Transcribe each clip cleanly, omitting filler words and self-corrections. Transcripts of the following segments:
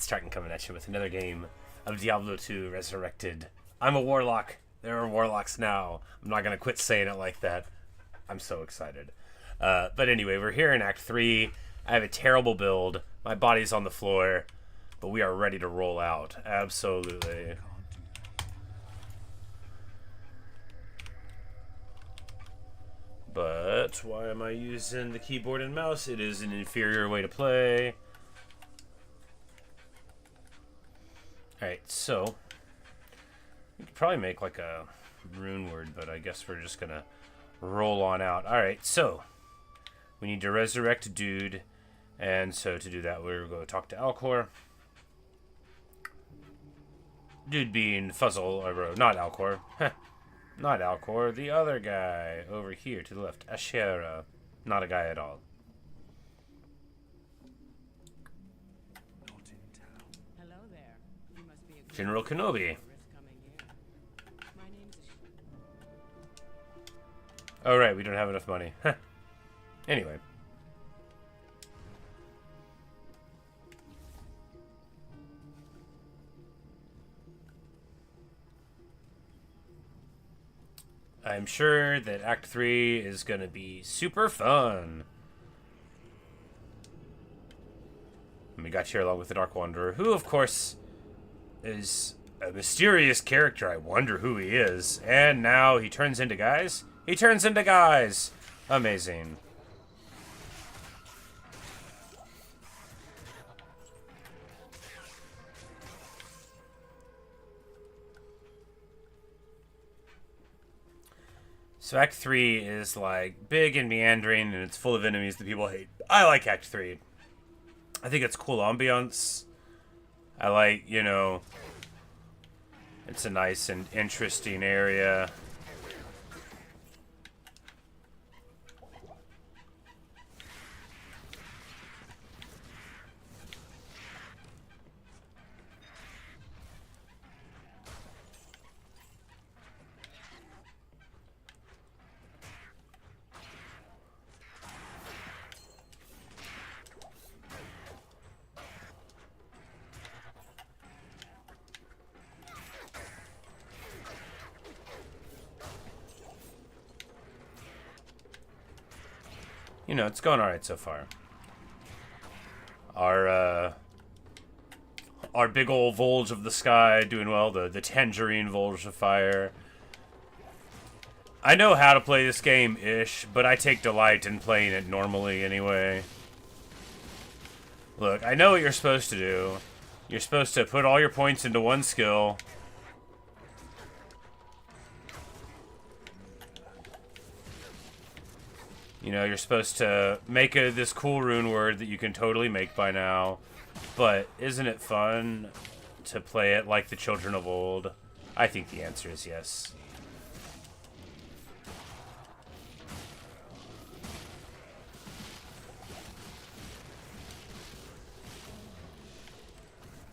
it's Triton coming at you with another game of Diablo 2 Resurrected. I'm a Warlock. There are Warlocks now. I'm not going to quit saying it like that. I'm so excited. But anyway, we're here in Act 3. I have a terrible build. My body's on the floor. But we are ready to roll out. Absolutely. But why am I using the keyboard and mouse? It is an inferior way to play. Alright, so we could probably make like a rune word, but I guess we're just gonna roll on out. Alright, so we need to resurrect a dude, and so to do that we're going to talk to Alcor. Dude being Fuzzle, or not Alcor. Not Alcor, the other guy over here to the left. Ashera. Not a guy at all. Hello there. You must be a General Kenobi. Oh, right, we don't have enough money. Anyway. I'm sure that Act 3 is going to be super fun. And we got here along with the Dark Wanderer, who, of course, is a mysterious character. I wonder who he is. And now he turns into guys? He turns into guys! Amazing. So Act 3 is like big and meandering, and it's full of enemies that people hate. I like Act 3. I think it's cool ambiance. I like, you know, it's a nice and interesting area. You know, it's going alright so far. Our big old Volge of the Sky doing well, the Tangerine Volge of Fire. I know how to play this game-ish, but I take delight in playing it normally anyway. Look, I know what you're supposed to do. You're supposed to put all your points into one skill. You know, you're supposed to make this cool rune word that you can totally make by now. But isn't it fun to play it like the children of old? I think the answer is yes.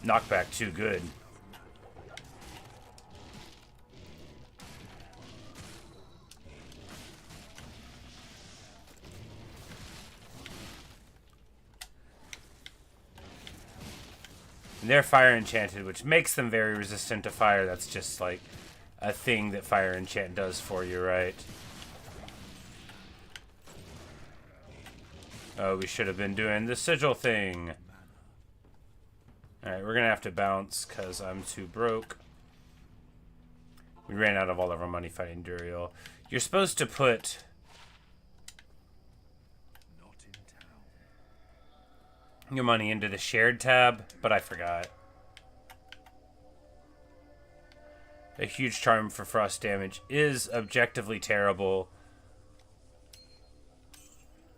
Knockback too good. And they're fire enchanted, which makes them very resistant to fire. That's just like a thing that fire enchant does for you, right? Oh, we should have been doing the sigil thing. Alright, we're gonna have to bounce because I'm too broke. We ran out of all of our money fighting Duriel. You're supposed to put your money into the shared tab, but I forgot. A huge charm for frost damage is objectively terrible,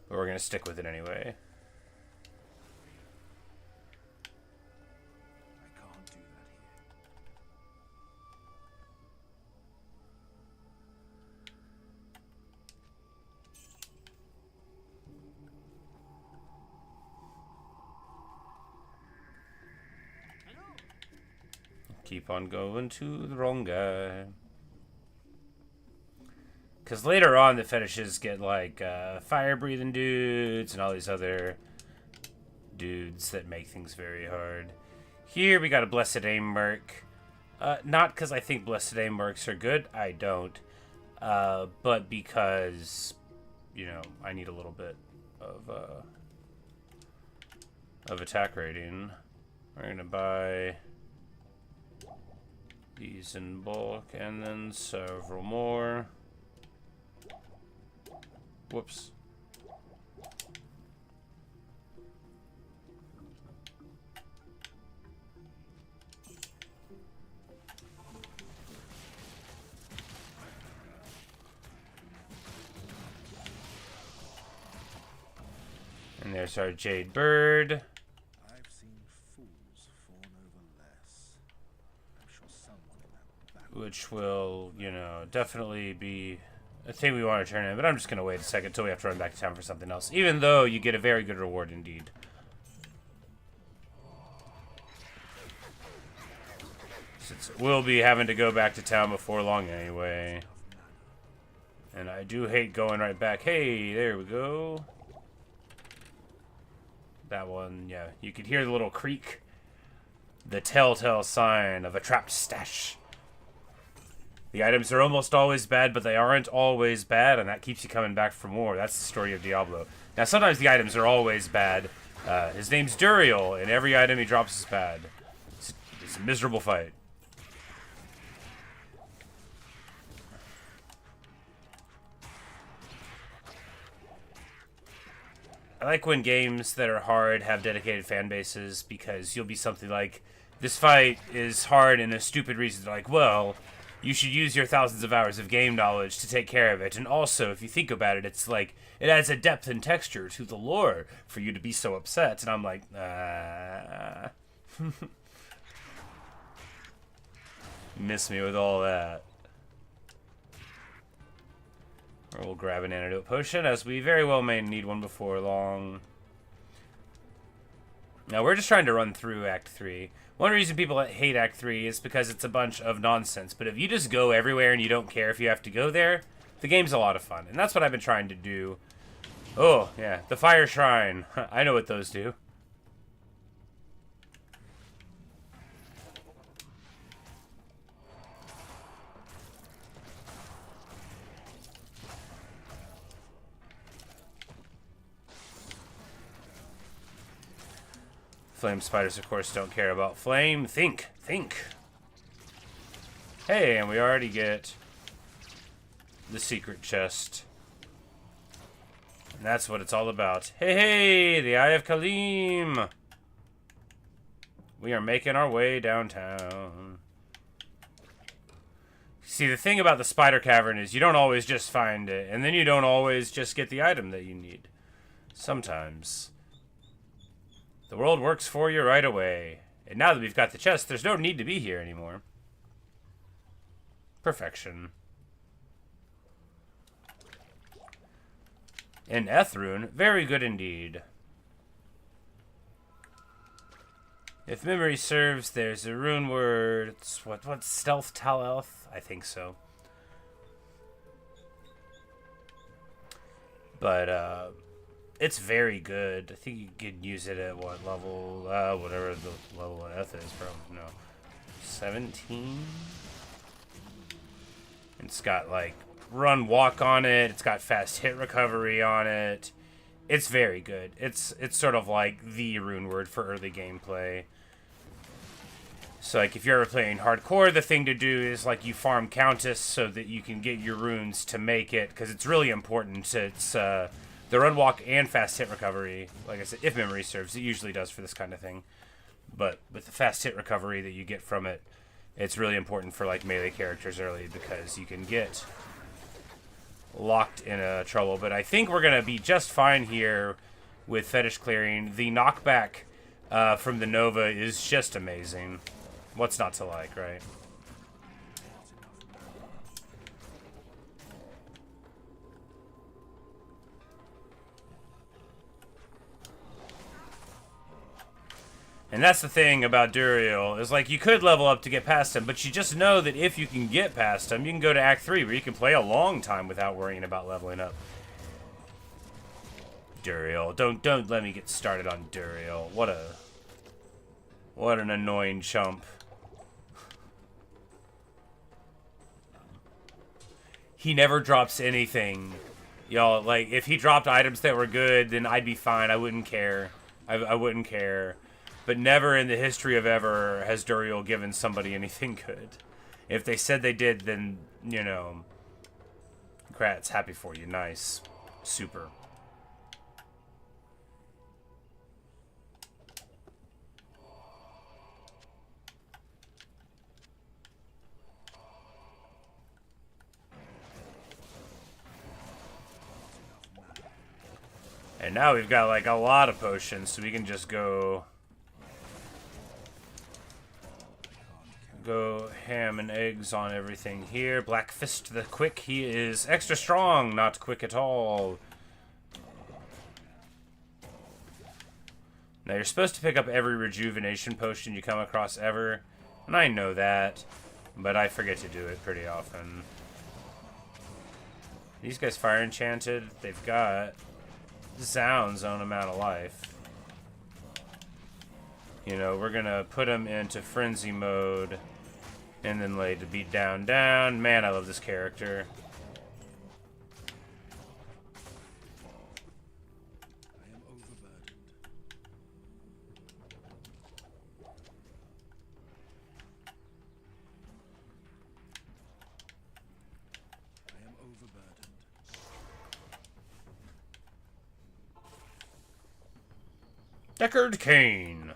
but we're gonna stick with it anyway. Keep on going to the wrong guy. Because later on, the fetishes get, like, fire-breathing dudes and all these other dudes that make things very hard. Here we got a Blessed Aim Merc. Not because I think Blessed Aim Mercs are good. I don't. But because, you know, I need a little bit of attack rating. We're going to buy these in bulk and then several more. Whoops. And there's our Jade Bird. I've seen fools fawn over less. I'm sure someone in that battle. Which will, you know, definitely be a thing we want to turn in. But I'm just going to wait a second until we have to run back to town for something else. Even though you get a very good reward indeed. Since we'll be having to go back to town before long anyway. And I do hate going right back. Hey, there we go. That one, yeah. You could hear the little creak. The telltale sign of a trapped stash. The items are almost always bad, but they aren't always bad, and that keeps you coming back for more. That's the story of Diablo. Now, sometimes the items are always bad. His name's Duriel, and every item he drops is bad. It's a miserable fight. I like when games that are hard have dedicated fan bases, because you'll be something like, this fight is hard and a stupid reason. They're like, well, you should use your thousands of hours of game knowledge to take care of it. And also, if you think about it, it's like, it adds a depth and texture to the lore for you to be so upset. And I'm like, miss me with all that. Or we'll grab an antidote potion, as we very well may need one before long. Now, we're just trying to run through Act 3. One reason people hate Act 3 is because it's a bunch of nonsense. But if you just go everywhere and you don't care if you have to go there, the game's a lot of fun. And that's what I've been trying to do. Oh, yeah, the Fire Shrine. I know what those do. Flame spiders, of course, don't care about flame. Think. Hey, and we already get the secret chest. And that's what it's all about. Hey, the Eye of Khalim. We are making our way downtown. See, the thing about the spider cavern is you don't always just find it, and then you don't always just get the item that you need. Sometimes the world works for you right away. And now that we've got the chest, there's no need to be here anymore. Perfection. In Ethrune, very good indeed. If memory serves, there's a rune word. It's what's Stealth Talelth? I think so. But, it's very good. I think you could use it at what level? Whatever the level of Eth is, probably. No. 17? It's got, like, run walk on it. It's got fast hit recovery on it. It's very good. It's sort of like the rune word for early gameplay. So, like, if you're ever playing hardcore, the thing to do is, like, you farm Countess so that you can get your runes to make it, because it's really important. It's, the run walk and fast hit recovery, like I said, if memory serves, it usually does for this kind of thing. But with the fast hit recovery that you get from it, it's really important for like melee characters early, because you can get locked in trouble. But I think we're going to be just fine here with fetish clearing. The knockback from the Nova is just amazing. What's not to like, right? And that's the thing about Duriel, is like you could level up to get past him, but you just know that if you can get past him, you can go to Act 3 where you can play a long time without worrying about leveling up. Duriel, don't let me get started on Duriel. What What an annoying chump. He never drops anything. Y'all, like, if he dropped items that were good, then I'd be fine. I wouldn't care. I wouldn't care. But never in the history of ever has Duriel given somebody anything good. If they said they did, then, you know, congrats, happy for you. Nice. Super. And now we've got like a lot of potions, so we can just go ham and eggs on everything here. Black Fist the Quick, he is extra strong, not quick at all. Now you're supposed to pick up every rejuvenation potion you come across ever, and I know that, but I forget to do it pretty often. These guys fire enchanted, they've got Zound's own amount of life. You know, we're gonna put them into frenzy mode and then lay to beat down. Man, I love this character. I am overburdened. I am overburdened. Deckard Cain.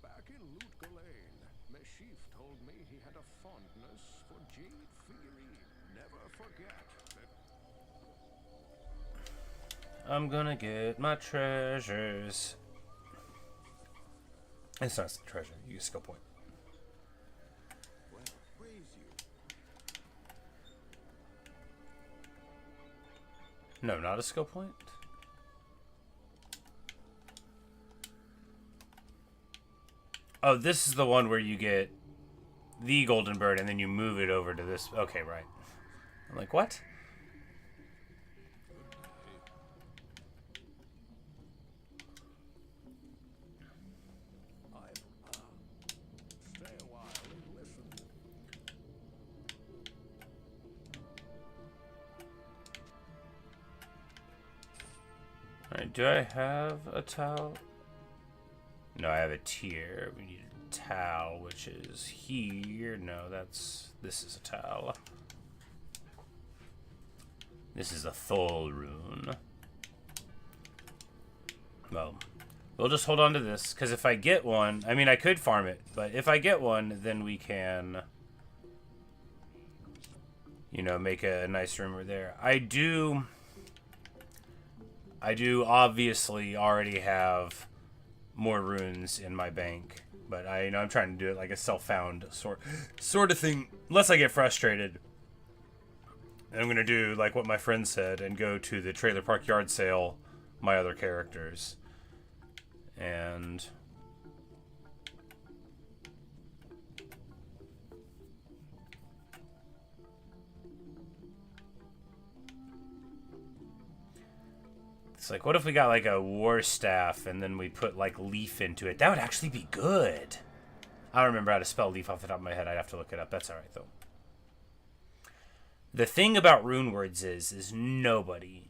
Back in Loot Lane, Meshif told me he had a fondness for Jade Theory. Never forget that. I'm gonna get my treasures. It's not a treasure, you get skill point. Well, praise you. No, not a skill point. Oh, this is the one where you get the golden bird and then you move it over to this. Okay, right. I'm like, what? Stay a while and listen. Alright, do I have a towel? No, I have a tier. We need a towel, which is here. No, this is a towel. This is a Thol rune. Well, we'll just hold on to this, because if I get one, I mean, I could farm it, but if I get one, then we can, you know, make a nice room there. I do obviously already have more runes in my bank, but I'm trying to do it like a self-found sort of thing, unless I get frustrated. And I'm gonna do like what my friend said and go to the trailer park yard sale my other characters. And it's like, what if we got like a war staff and then we put like leaf into it? That would actually be good. I don't remember how to spell leaf off the top of my head. I'd have to look it up. That's alright though. The thing about rune words is nobody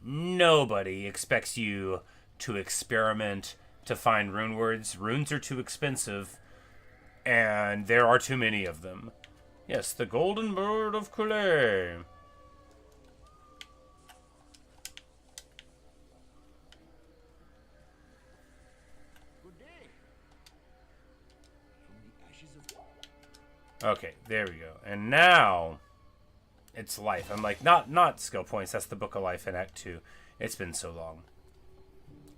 expects you to experiment to find rune words. Runes are too expensive, and there are too many of them. Yes, the golden bird of Calais. Good day. From the ashes of Okay, there we go. And now it's life. I'm like, not skill points. That's the Book of Life in Act 2. It's been so long.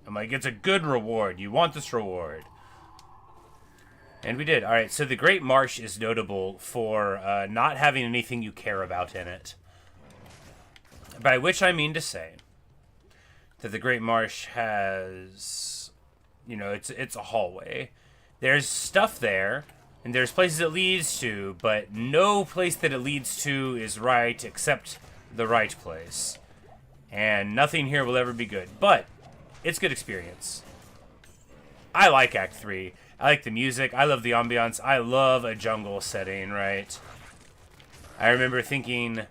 I'm like, it's a good reward. You want this reward. And we did. All right, so the Great Marsh is notable for not having anything you care about in it. By which I mean to say that the Great Marsh has, you know, it's a hallway. There's stuff there, and there's places it leads to, but no place that it leads to is right except the right place. And nothing here will ever be good. But it's good experience. I like Act 3. I like the music. I love the ambiance. I love a jungle setting, right? I remember thinking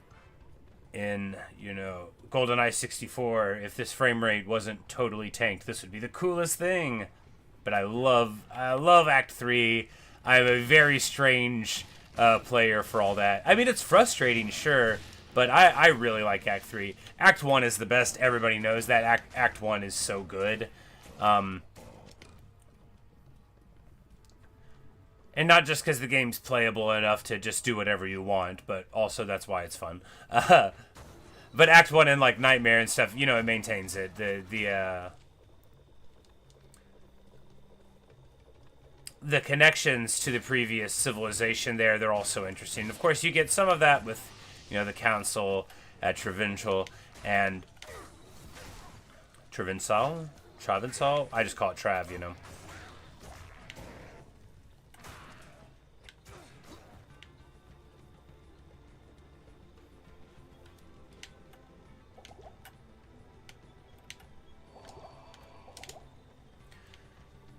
in, you know, GoldenEye 64, if this frame rate wasn't totally tanked, this would be the coolest thing. But I love Act 3. I'm a very strange player for all that. I mean, it's frustrating, sure, but I really like Act 3. Act 1 is the best. Everybody knows that. Act 1 is so good. And not just because the game's playable enough to just do whatever you want, but also that's why it's fun. But Act 1 and, like, Nightmare and stuff, you know, it maintains it. The connections to the previous civilization there, they're also interesting. Of course, you get some of that with, you know, the council at Travincal and Travinsal? I just call it Trav, you know.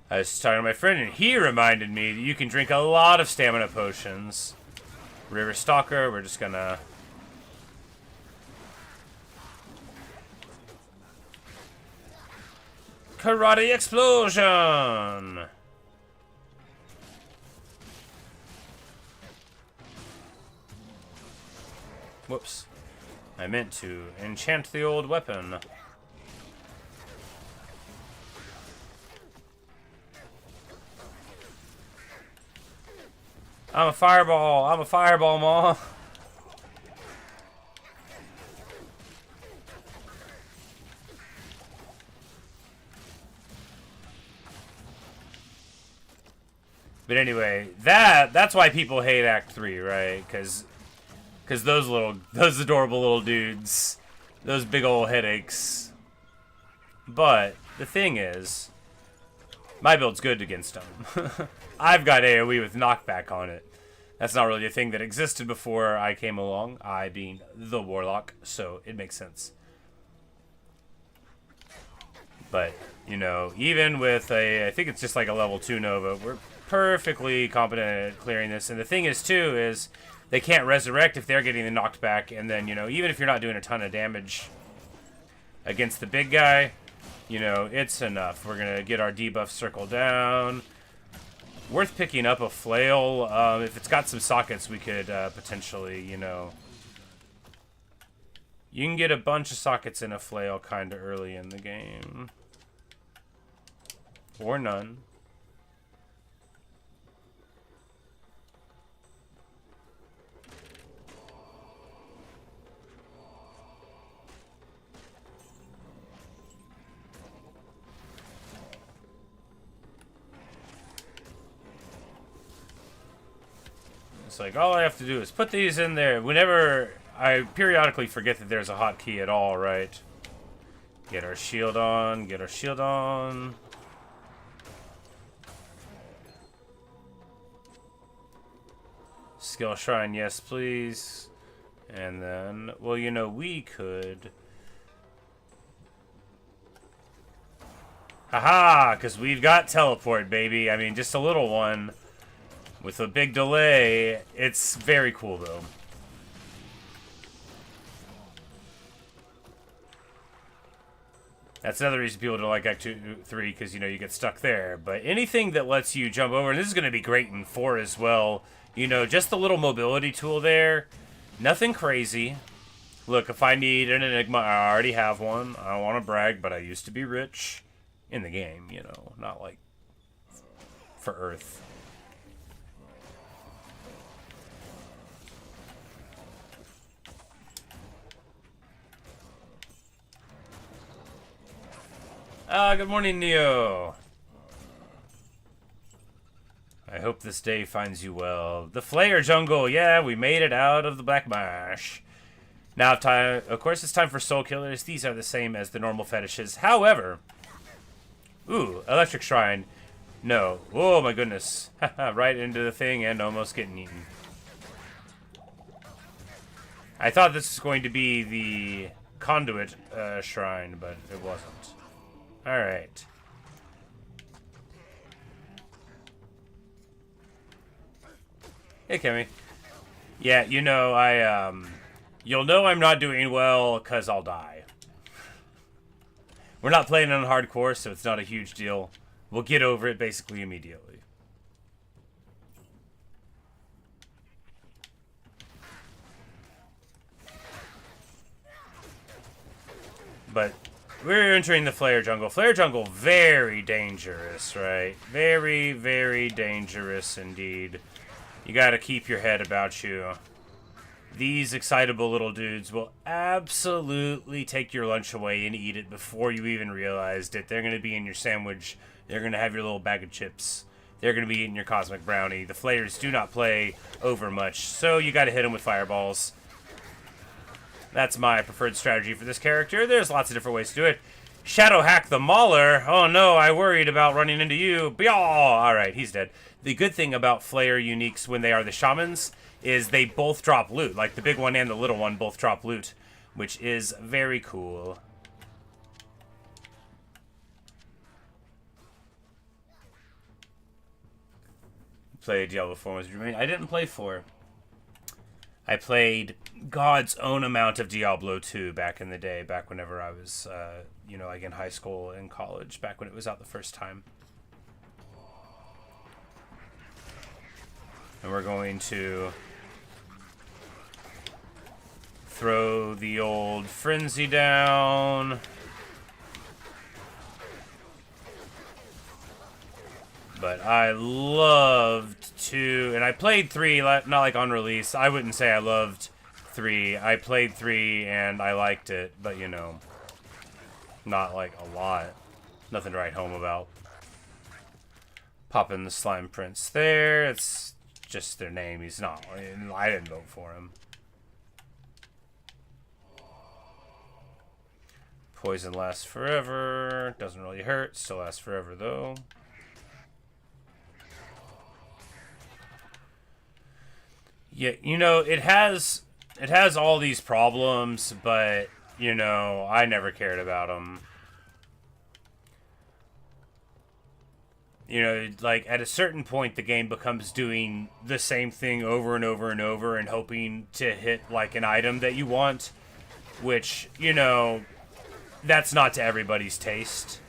I was talking to my friend, and he reminded me that you can drink a lot of stamina potions. River Stalker, we're just gonna... Karate Explosion! Whoops. I meant to enchant the old weapon. I'm a fireball, Ma. But anyway, that's why people hate Act 3, right? Because those adorable little dudes, those big old headaches. But the thing is, my build's good against them. I've got AoE with knockback on it. That's not really a thing that existed before I came along, I being the Warlock, so it makes sense. But, you know, even with I think it's just like a level 2 Nova, we're perfectly competent at clearing this. And the thing is, too, is they can't resurrect if they're getting the knocked back. And then, you know, even if you're not doing a ton of damage against the big guy, you know, it's enough. We're going to get our debuff circle down. Worth picking up a flail. If it's got some sockets, we could potentially, you know... You can get a bunch of sockets in a flail kind of early in the game. Or none. It's like, all I have to do is put these in there. Whenever I periodically forget that there's a hotkey at all, right? Get our shield on, get our shield on. Skill shrine, yes, please. And then, well, you know, we could... Haha, because we've got teleport, baby. I mean, just a little one. With a big delay, it's very cool, though. That's another reason people don't like Act 2, 3, because, you know, you get stuck there. But anything that lets you jump over, and this is going to be great in 4 as well, you know, just the little mobility tool there. Nothing crazy. Look, if I need an Enigma, I already have one. I don't want to brag, but I used to be rich. In the game, you know, not like for Earth. Good morning, Neo. I hope this day finds you well. The Flayer Jungle, yeah, we made it out of the Black Marsh. Now, of course, it's time for Soul Killers. These are the same as the normal fetishes. However, ooh, Electric Shrine. No. Oh, my goodness. Right into the thing and almost getting eaten. I thought this was going to be the Conduit Shrine, but it wasn't. Alright. Hey, Kimmy. Yeah, you know, you'll know I'm not doing well because I'll die. We're not playing on hardcore, so it's not a huge deal. We'll get over it basically immediately. But we're entering the Flare Jungle. Flare Jungle, very dangerous, right? Very, very dangerous indeed. You gotta keep your head about you. These excitable little dudes will absolutely take your lunch away and eat it before you even realized it. They're gonna be in your sandwich. They're gonna have your little bag of chips. They're gonna be eating your cosmic brownie. The flares do not play over much, so you gotta hit them with fireballs. That's my preferred strategy for this character. There's lots of different ways to do it. Shadow Hack the Mauler. Oh no, I worried about running into you. Byaw! Alright, he's dead. The good thing about Flare uniques when they are the shamans is they both drop loot. Like the big one and the little one both drop loot, which is very cool. Play Diablo 4 was remain. I didn't play 4. I played God's own amount of Diablo 2 back in the day, back whenever I was, you know, like in high school and college, back when it was out the first time. And we're going to throw the old frenzy down. But I loved 2, and I played 3, not like on release. I wouldn't say I loved 3. I played 3 and I liked it, but you know, not like a lot. Nothing to write home about. Popping the Slime Prince there. It's just their name. He's not. I didn't vote for him. Poison lasts forever. Doesn't really hurt. Still lasts forever though. Yeah, you know, it has all these problems, but, you know, I never cared about them. You know, like, at a certain point, the game becomes doing the same thing over and over and over and hoping to hit, like, an item that you want, which, you know, that's not to everybody's taste.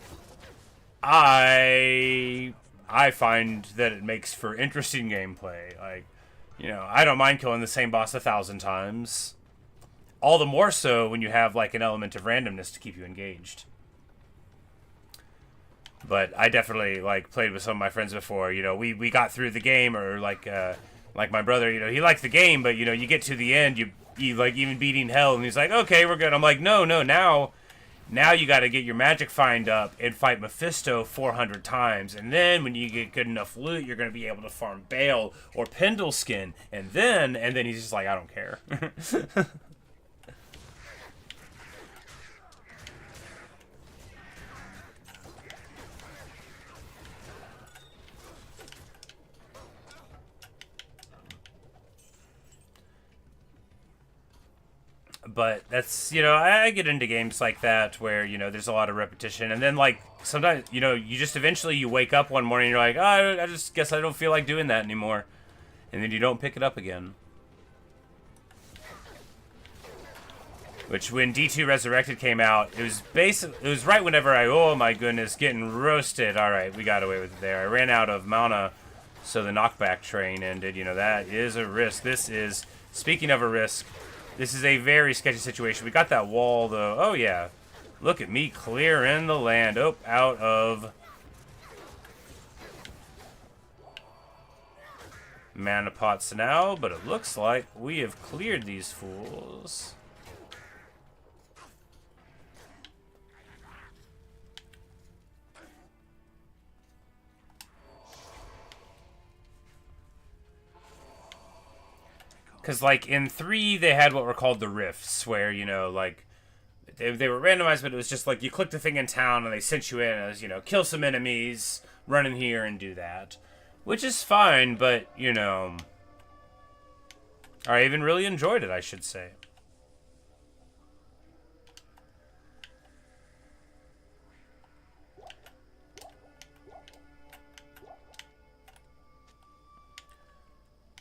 I find that it makes for interesting gameplay, like, you know, I don't mind killing the same boss 1,000 times. All the more so when you have, like, an element of randomness to keep you engaged. But I definitely, like, played with some of my friends before. You know, we got through the game, or, like my brother, you know, he liked the game, but, you know, you get to the end, you like, even beating hell, and he's like, okay, we're good. I'm like, no, now you got to get your magic find up and fight Mephisto 400 times. And then when you get good enough loot, you're going to be able to farm Bale or Pendleskin. And then he's just like, I don't care. But that's, you know, I get into games like that where, you know, there's a lot of repetition. And then, like, sometimes, you know, you just eventually you wake up one morning and you're like, oh, I just guess I don't feel like doing that anymore. And then you don't pick it up again. Which, when D2 Resurrected came out, it was right whenever oh my goodness, getting roasted. Alright, we got away with it there. I ran out of mana, so the knockback train ended. You know, that is a risk. This is, speaking of a risk, this is a very sketchy situation. We got that wall, though. Oh, yeah. Look at me clearing the land. Oh, out of mana pots now, but it looks like we have cleared these fools. Because, like, in 3, they had what were called the rifts, where, you know, like, they were randomized, but it was just, like, you clicked a thing in town, and they sent you in as, you know, kill some enemies, run in here and do that. Which is fine, but, you know, I even really enjoyed it, I should say.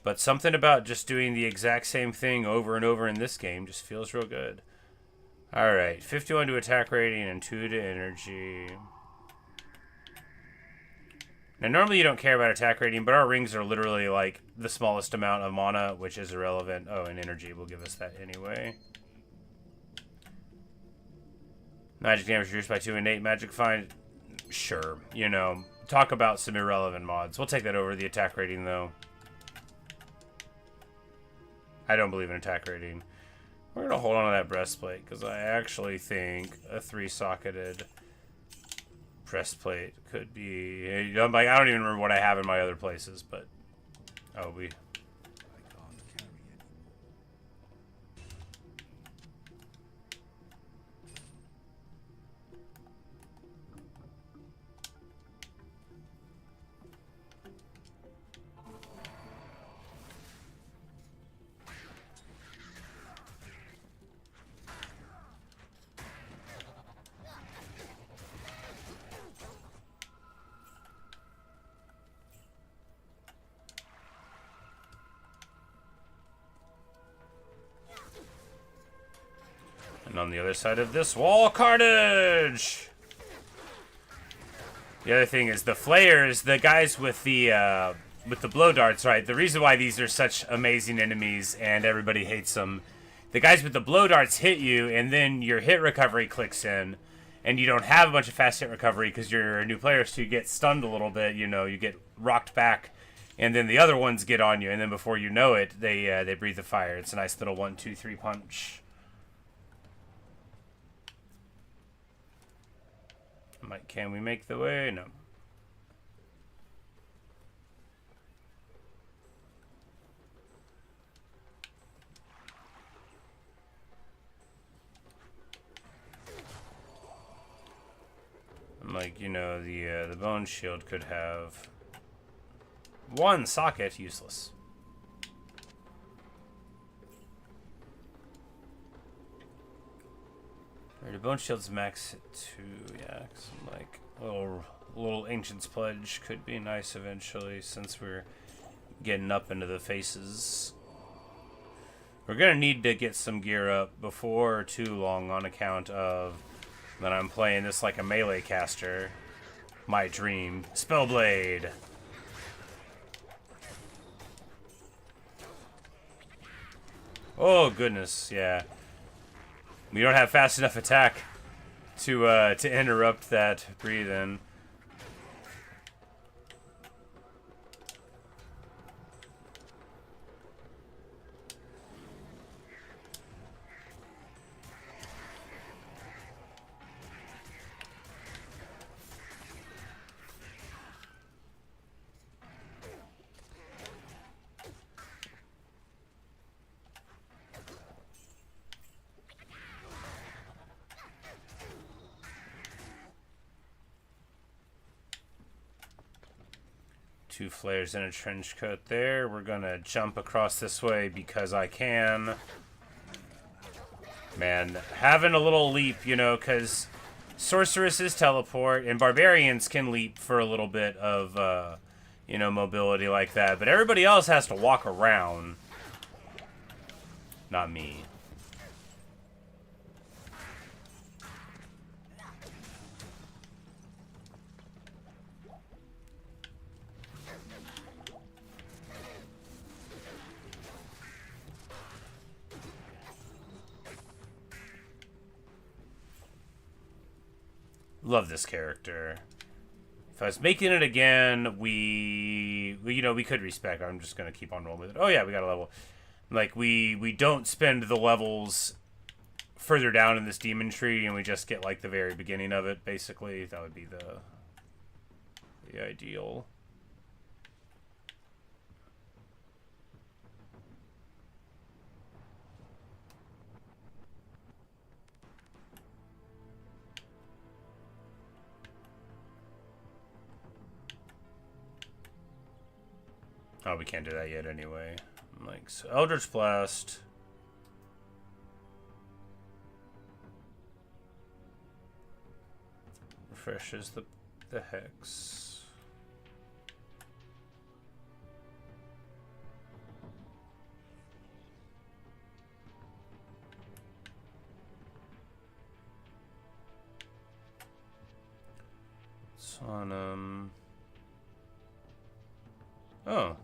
But something about just doing the exact same thing over and over in this game just feels real good. Alright, 51 to attack rating and 2 to energy. Now, normally you don't care about attack rating, but our rings are literally like the smallest amount of mana, which is irrelevant. Oh, and energy will give us that anyway. Magic damage reduced by 2 innate. Magic find. Sure. You know, talk about some irrelevant mods. We'll take that over the attack rating, though. I don't believe in attack rating. We're going to hold on to that breastplate, because I actually think a 3-socketed breastplate could be... I don't even remember what I have in my other places, but... Oh, we... I can't carry anymore. And on the other side of this wall, carnage! The other thing is the flayers, the guys with the blow darts, right? The reason why these are such amazing enemies and everybody hates them, the guys with the blow darts hit you, and then your hit recovery clicks in, and you don't have a bunch of fast hit recovery because you're a new player, so you get stunned a little bit. You know, you get rocked back, and then the other ones get on you, and then before you know it, they breathe the fire. It's a nice little 1, 2, 3 punch. Can we make the way? No. Like, you know, the bone shield could have 1 socket, useless. The bone shield's max at 2, yeah. Some, like, little Ancient's Pledge could be nice eventually, since we're getting up into the faces. We're gonna need to get some gear up before too long on account of that I'm playing this like a melee caster. My dream. Spellblade! Oh, goodness, yeah. We don't have fast enough attack to interrupt that breathe-in. Two flares in a trench coat there. We're gonna jump across this way because I can. Man, having a little leap, you know, because sorceresses teleport and barbarians can leap for a little bit of, you know, mobility like that. But everybody else has to walk around. Not me. Love this character. If I was making it again, we you know, we could respec. I'm just gonna keep on rolling with it. Oh yeah, we got a level. Like we don't spend the levels further down in this demon tree, and we just get like the very beginning of it. Basically, that would be the ideal. Oh, we can't do that yet anyway. Like, so Eldritch Blast. Refreshes the hex. on oh,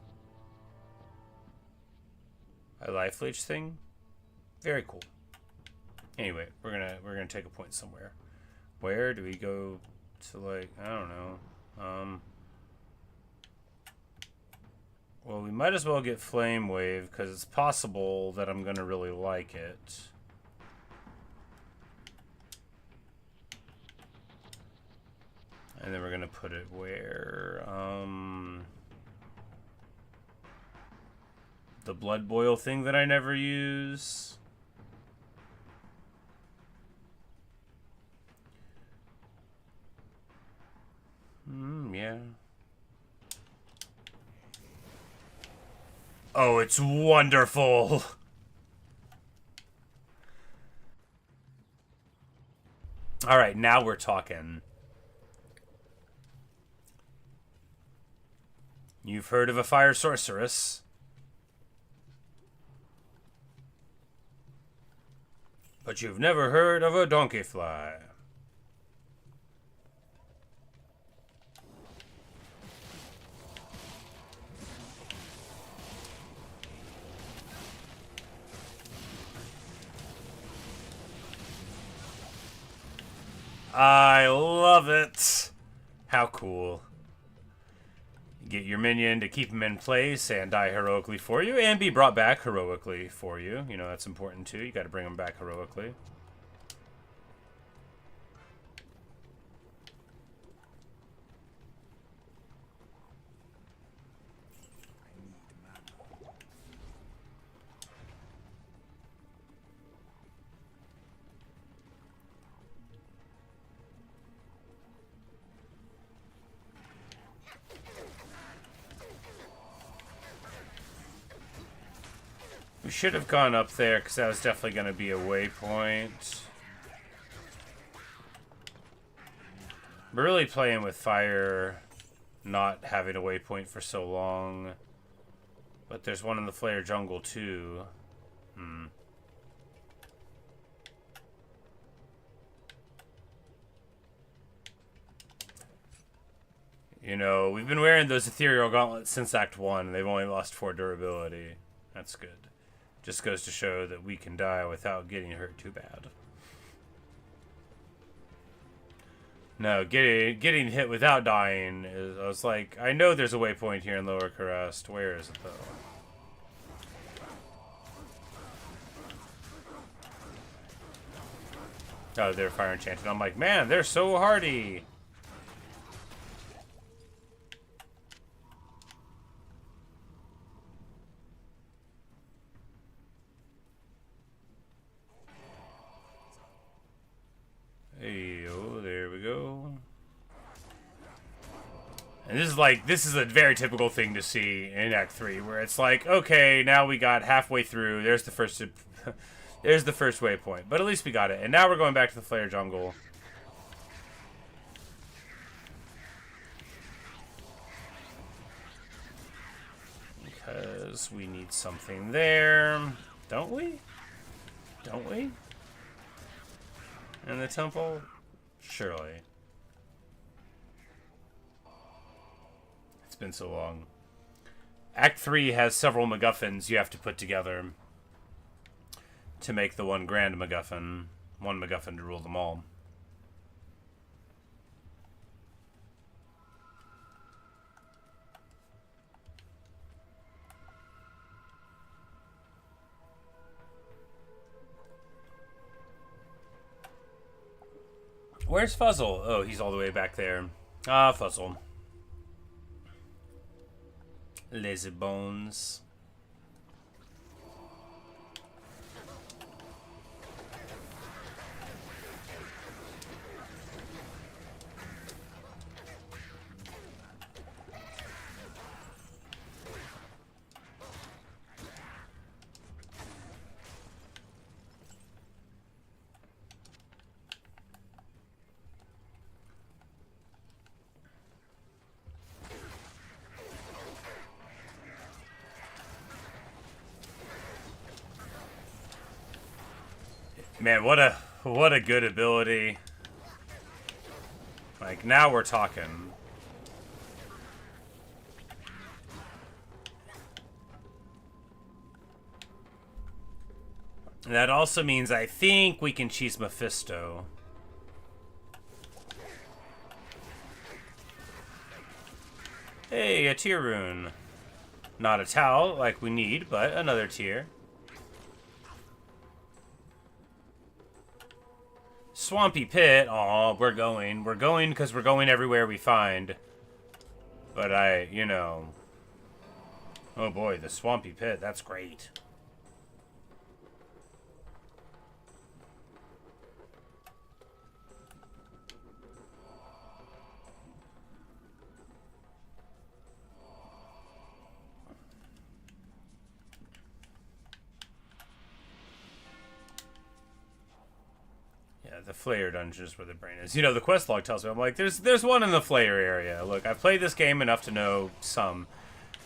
a life leech thing. Very cool. Anyway, we're gonna take a point somewhere. Where do we go to, like, I don't know. Well, we might as well get Flame Wave because it's possible that I'm gonna really like it. And then we're gonna put it where the blood boil thing that I never use. Yeah. Oh, it's wonderful. All right, now we're talking. You've heard of a fire sorceress, but you've never heard of a donkey fly. I love it. How cool. Get your minion to keep him in place and die heroically for you, and be brought back heroically for you. You know, that's important too. You got to bring them back heroically. We should have gone up there because that was definitely going to be a waypoint. We're really playing with fire, not having a waypoint for so long. But there's one in the Flare Jungle too. You know, we've been wearing those ethereal gauntlets since Act 1. They've only lost 4 durability. That's good. Just goes to show that we can die without getting hurt too bad. No, getting hit without dying is... I was like, I know there's a waypoint here in Lower Kurast. Where is it, though? Oh, they're fire enchanted. I'm like, man, they're so hardy. Hey, oh, there we go. And this is a very typical thing to see in Act 3, where it's like, okay, now we got halfway through. There's the first, there's the first waypoint, but at least we got it. And now we're going back to the Flare Jungle. Because we need something there, don't we? Don't we? In the temple? Surely. It's been so long. Act 3 has several MacGuffins you have to put together to make the one grand MacGuffin. One MacGuffin to rule them all. Where's Fuzzle? Oh, he's all the way back there. Ah, Fuzzle. Lazy bones. Man, what a good ability. My Like, now we're talking. And that also means I think we can cheese Mephisto. Hey, a tier rune. Not a towel like we need, but another tier. Swampy Pit. Aw, we're going. We're going because we're going everywhere we find. But you know. Oh boy, the Swampy Pit. That's great. The Flayer dungeon is where the brain is. You know, the quest log tells me, I'm like, there's one in the Flayer area. Look, I've played this game enough to know some.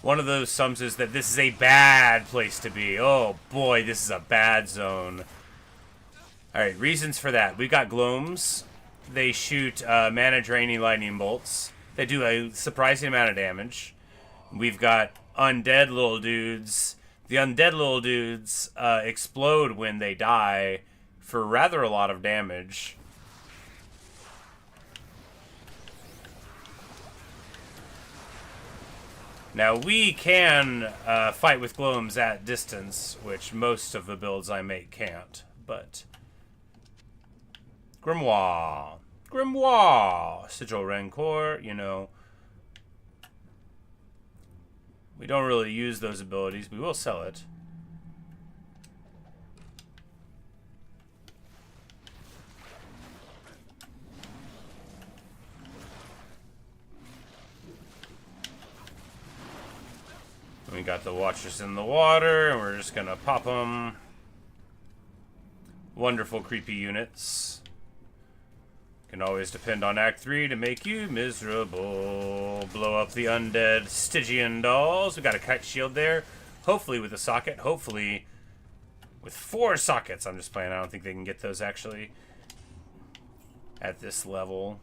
One of those sums is that this is a bad place to be. Oh boy, this is a bad zone. Alright, reasons for that. We've got Gloams. They shoot mana draining lightning bolts. They do a surprising amount of damage. We've got undead little dudes. The undead little dudes explode when they die for rather a lot of damage. Now we can fight with Gloams at distance, which most of the builds I make can't, but... Grimoire! Grimoire! Sigil Rancor, you know. We don't really use those abilities, we will sell it. We got the Watchers in the water, and we're just gonna pop them. Wonderful creepy units. Can always depend on Act 3 to make you miserable. Blow up the undead Stygian dolls. We got a kite shield there. Hopefully with a socket. Hopefully with 4 sockets. I'm just playing. I don't think they can get those actually at this level.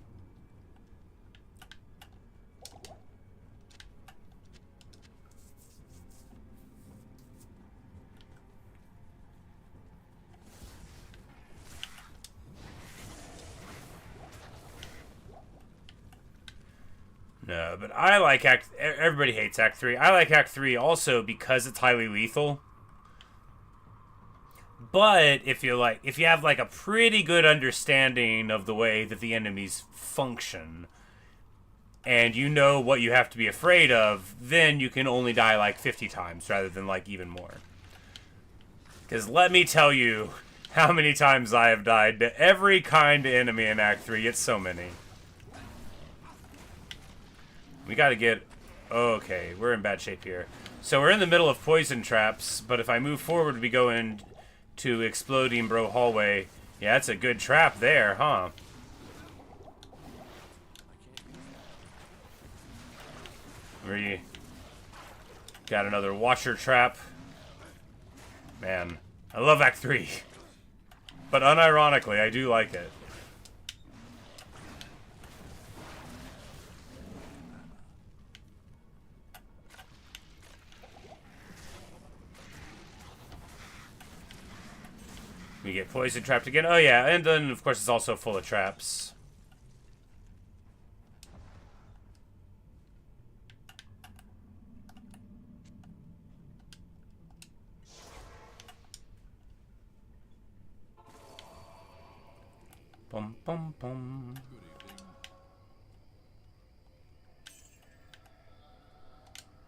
No, but I like everybody hates Act 3. I like Act 3 also because it's highly lethal. But if you have like a pretty good understanding of the way that the enemies function, and you know what you have to be afraid of, then you can only die like 50 times rather than like even more. Because let me tell you how many times I have died to every kind of enemy in Act 3. It's so many. We gotta get... Okay, we're in bad shape here. So we're in the middle of poison traps, but if I move forward, we go into Exploding Bro Hallway. Yeah, that's a good trap there, huh? We got another Watcher trap. Man, I love Act 3. But unironically, I do like it. We get poison trapped again. Oh yeah, and then of course it's also full of traps. Bum bum bum.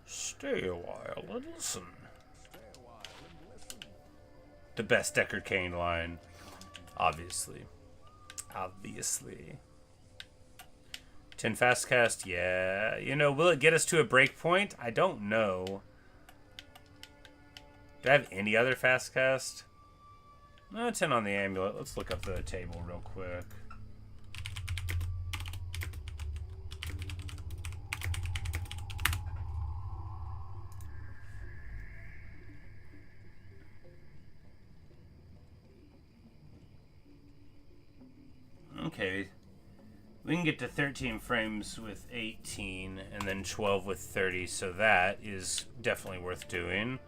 Stay a while and listen. The best Deckard Cain line. Obviously. Obviously. 10 fast cast, yeah. You know, will it get us to a break point? I don't know. Do I have any other fast cast? No, 10 on the amulet. Let's look up the table real quick. Okay. We can get to 13 frames with 18 and then 12 with 30, so that is definitely worth doing.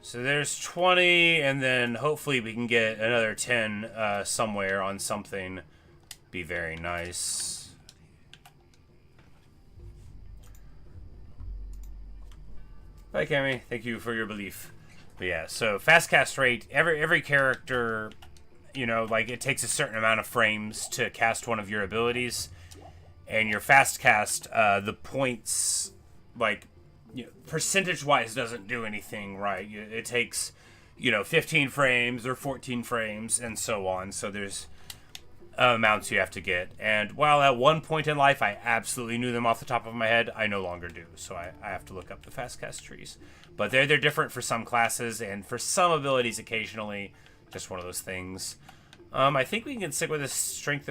So there's 20, and then hopefully we can get another 10 somewhere on something. Be very nice. Bye, Cammy. Thank you for your belief. But yeah, so fast cast rate, every character, you know, like it takes a certain amount of frames to cast one of your abilities. And your fast cast, the points, like, you know, percentage-wise doesn't do anything, right? It takes, you know, 15 frames or 14 frames and so on. So there's amounts you have to get. And while at one point in life I absolutely knew them off the top of my head, I no longer do. So I have to look up the fast cast trees. But they're different for some classes and for some abilities occasionally. Just one of those things. I think we can stick with this strength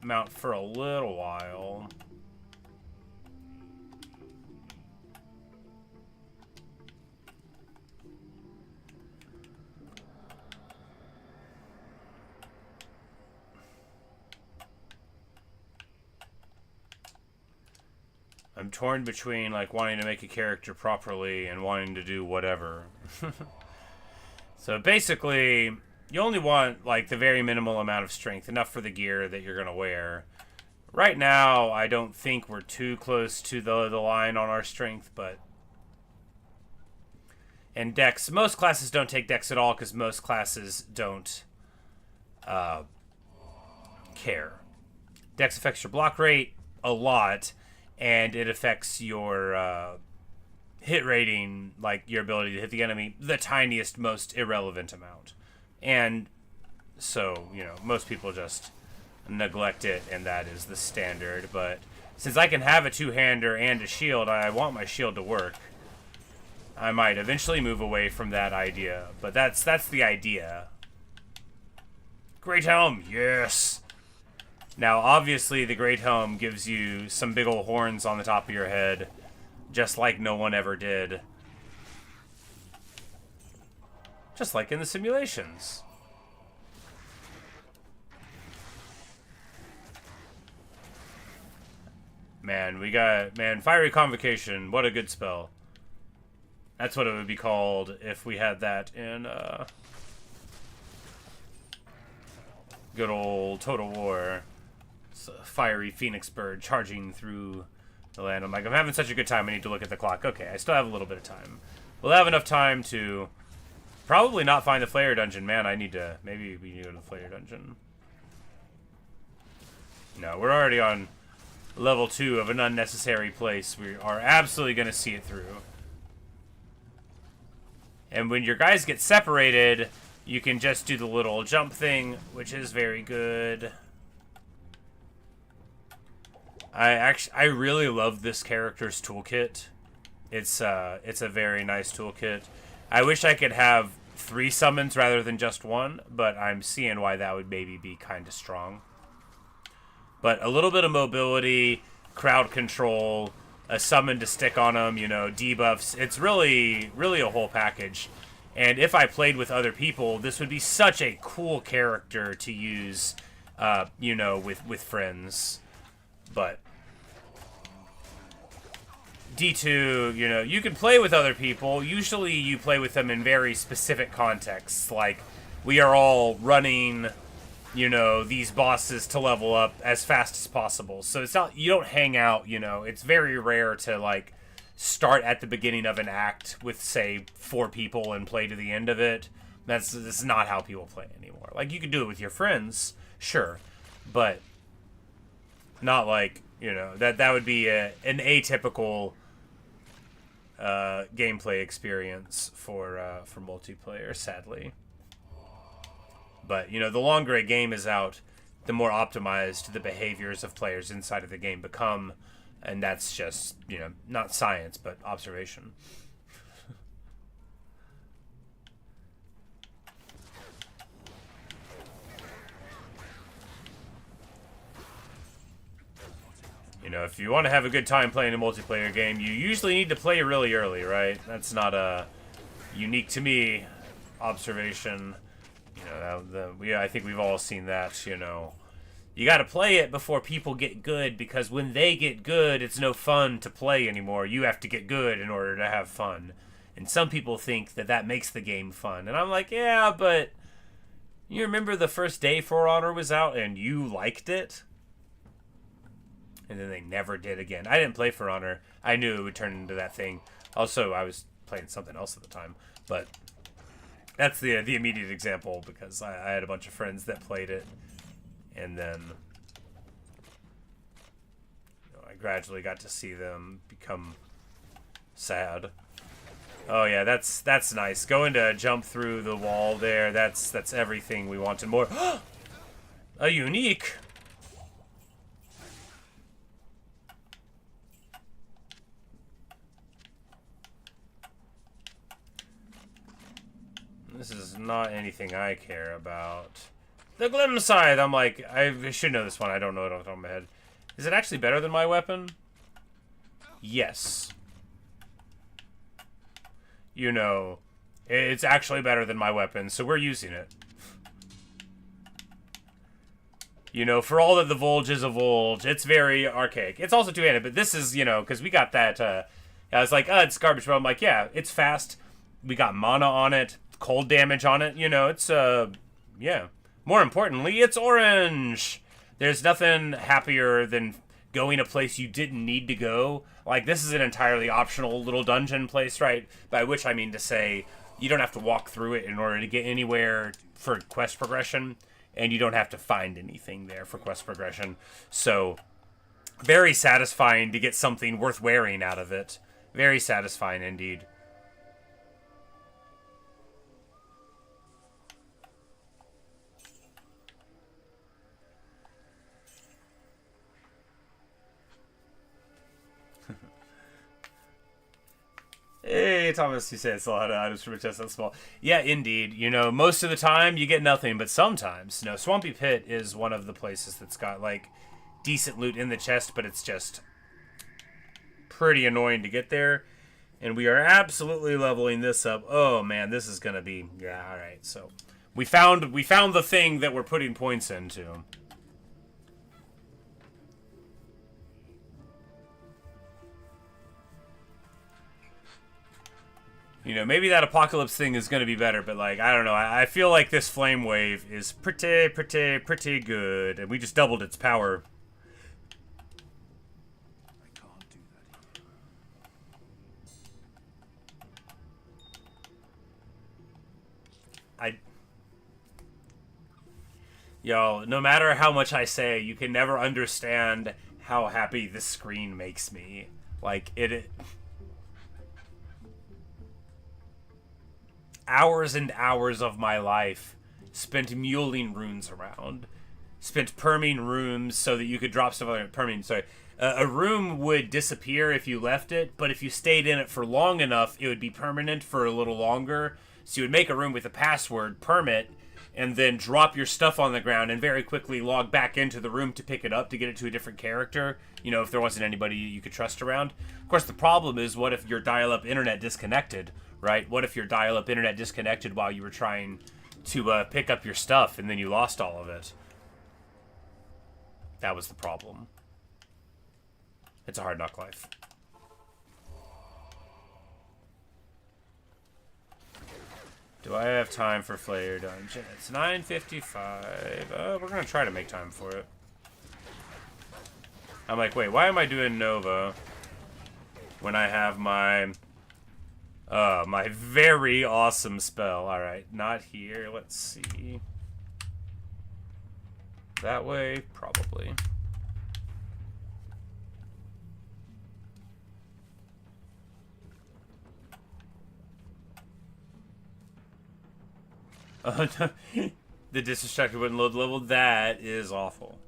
amount for a little while. I'm torn between like wanting to make a character properly and wanting to do whatever. So basically, you only want like the very minimal amount of strength, enough for the gear that you're gonna wear. Right now, I don't think we're too close to the line on our strength, but and dex. Most classes don't take dex at all because most classes don't care. Dex affects your block rate a lot. And it affects your hit rating, like your ability to hit the enemy, the tiniest, most irrelevant amount. And so, you know, most people just neglect it, and that is the standard. But since I can have a two-hander and a shield, I want my shield to work. I might eventually move away from that idea, but that's the idea. Great Helm, yes! Now, obviously, the Great Helm gives you some big ol' horns on the top of your head, just like no one ever did. Just like in the simulations. Man, Fiery Convocation, what a good spell. That's what it would be called if we had that in, good old Total War. Fiery Phoenix Bird charging through the land. I'm like, I'm having such a good time, I need to look at the clock. Okay, I still have a little bit of time. We'll have enough time to probably not find the Flayer Dungeon. Man, maybe we need to go to the Flayer Dungeon. No, we're already on level 2 of an unnecessary place. We are absolutely going to see it through. And when your guys get separated, you can just do the little jump thing, which is very good. I really love this character's toolkit. It's a very nice toolkit. I wish I could have 3 summons rather than just 1, but I'm seeing why that would maybe be kind of strong. But a little bit of mobility, crowd control, a summon to stick on them, you know, debuffs. It's really a whole package. And if I played with other people, this would be such a cool character to use, you know, with friends. But D2, you know, you can play with other people. Usually you play with them in very specific contexts. Like, we are all running, you know, these bosses to level up as fast as possible. So it's not, you don't hang out, you know. It's very rare to, like, start at the beginning of an act with, say, 4 people and play to the end of it. This is not how people play anymore. Like, you could do it with your friends, sure. But not like, you know, that would be an atypical gameplay experience for multiplayer, sadly. But, you know, the longer a game is out, the more optimized the behaviors of players inside of the game become, and that's just, you know, not science, but observation. You know, if you want to have a good time playing a multiplayer game, you usually need to play really early, right? That's not a unique to me observation. You know, I think we've all seen that, you know. You got to play it before people get good, because when they get good, it's no fun to play anymore. You have to get good in order to have fun. And some people think that that makes the game fun. And I'm like, yeah, but you remember the first day For Honor was out and you liked it? And then they never did again. I didn't play For Honor. I knew it would turn into that thing. Also, I was playing something else at the time. But that's the immediate example, because I had a bunch of friends that played it. And then I gradually got to see them become sad. Oh yeah, that's nice. Going to jump through the wall there, that's everything we wanted more. A unique. This is not anything I care about. The Glim Scythe! I'm like, I should know this one. I don't know it off the top of my head. Is it actually better than my weapon? Yes. You know, it's actually better than my weapon, so we're using it. You know, for all that the Volge is a Volge, it's very archaic. It's also two-handed, but this is, you know, because we got that, I was like, oh, it's garbage, but I'm like, yeah, it's fast. We got mana on it, cold damage on it, you know, it's, yeah. More importantly, it's orange. There's nothing happier than going a place you didn't need to go. Like, this is an entirely optional little dungeon place, right? By which I mean to say, you don't have to walk through it in order to get anywhere for quest progression, and you don't have to find anything there for quest progression. So, very satisfying to get something worth wearing out of it. Very satisfying indeed. Hey, Thomas, you say it's a lot of items from a chest that's small. Yeah, indeed. You know, most of the time you get nothing, but sometimes, you know, Swampy Pit is one of the places that's got, like, decent loot in the chest, but it's just pretty annoying to get there. And we are absolutely leveling this up. Oh, man, this is gonna be... Yeah, alright, so... We found the thing that we're putting points into. You know, maybe that apocalypse thing is going to be better, but, like, I don't know. I feel like this flame wave is pretty good, and we just doubled its power. I can't do that. Yo, no matter how much I say, you can never understand how happy this screen makes me. Like, hours and hours of my life spent muling runes around. Spent perming rooms so that you could drop stuff on it. Perming, sorry. A room would disappear if you left it, but if you stayed in it for long enough, it would be permanent for a little longer. So you would make a room with a password, permit, and then drop your stuff on the ground and very quickly log back into the room to pick it up to get it to a different character, you know, if there wasn't anybody you could trust around. Of course, the problem is, what if your dial-up internet disconnected? Right? What if your dial-up internet disconnected while you were trying to pick up your stuff and then you lost all of it? That was the problem. It's a hard knock life. Do I have time for Flayer Dungeon? It's 9:55. We're going to try to make time for it. I'm like, wait, why am I doing Nova when I have my... my very awesome spell. Alright, not here. Let's see. That way? Probably. Oh, no. The Distracted wouldn't load level. That is awful.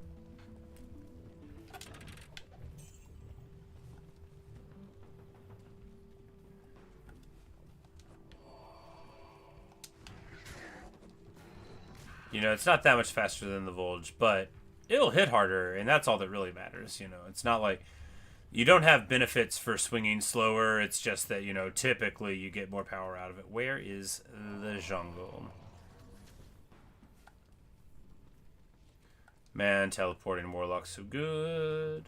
You know, it's not that much faster than the Volge, but it'll hit harder, and that's all that really matters, you know. It's not like... You don't have benefits for swinging slower, it's just that, you know, typically you get more power out of it. Where is the jungle? Man, teleporting Warlock's so good.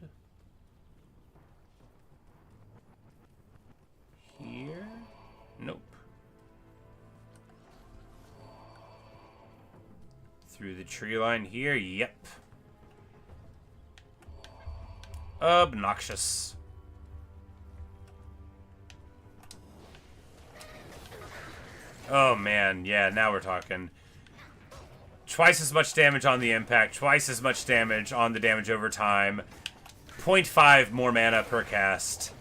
Here? Nope. Through the tree line here? Yep. Obnoxious. Oh man, yeah, now we're talking. Twice as much damage on the impact, twice as much damage on the damage over time. 0.5 more mana per cast.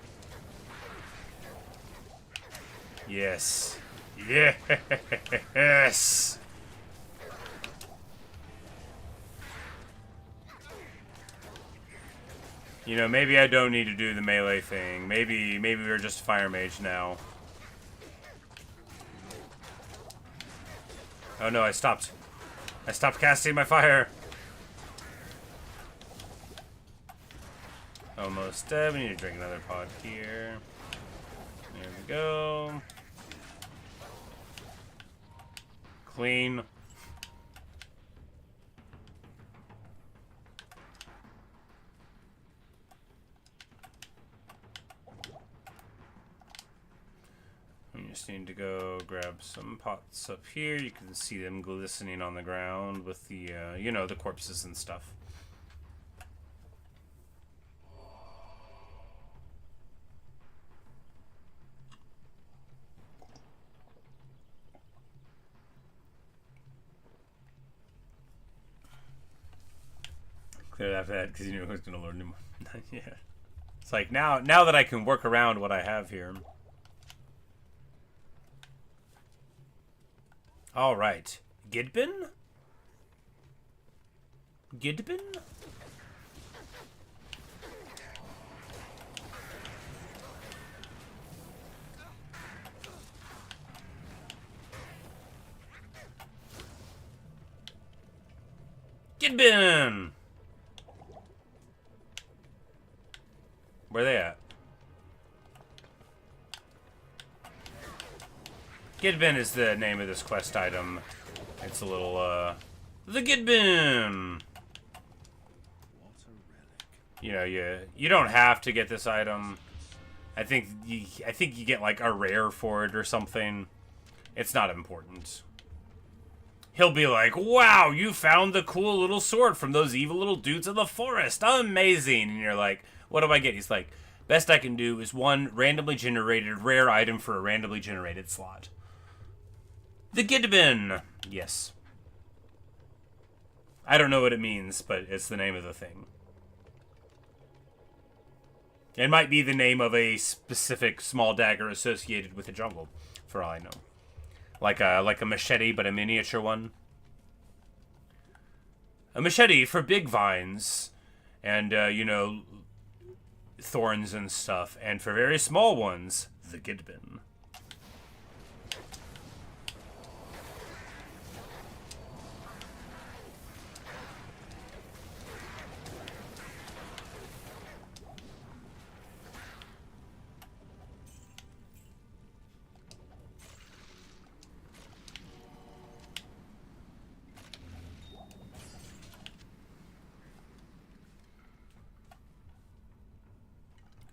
Yes. Yes! You know, maybe I don't need to do the melee thing. Maybe we're just fire mage now. Oh no, I stopped. I stopped casting my fire. Almost dead. We need to drink another pod here. There we go. Clean. We just need to go grab some pots up here. You can see them glistening on the ground with the, you know, the corpses and stuff. Clear after that because you knew I was going to learn new. Yeah. It's like now that I can work around what I have here. All right, Gidbin? Gidbin? Gidbin! Where they at? Gidbin is the name of this quest item. It's a little, the Gidbin! You know, you don't have to get this item. I think you get, like, a rare for it or something. It's not important. He'll be like, wow, you found the cool little sword from those evil little dudes in the forest. Amazing! And you're like, what do I get? He's like, best I can do is one randomly generated rare item for a randomly generated slot. The Gidbin! Yes. I don't know what it means, but it's the name of the thing. It might be the name of a specific small dagger associated with the jungle, for all I know. Like a machete, but a miniature one. A machete for big vines, and, you know, thorns and stuff. And for very small ones, the Gidbin.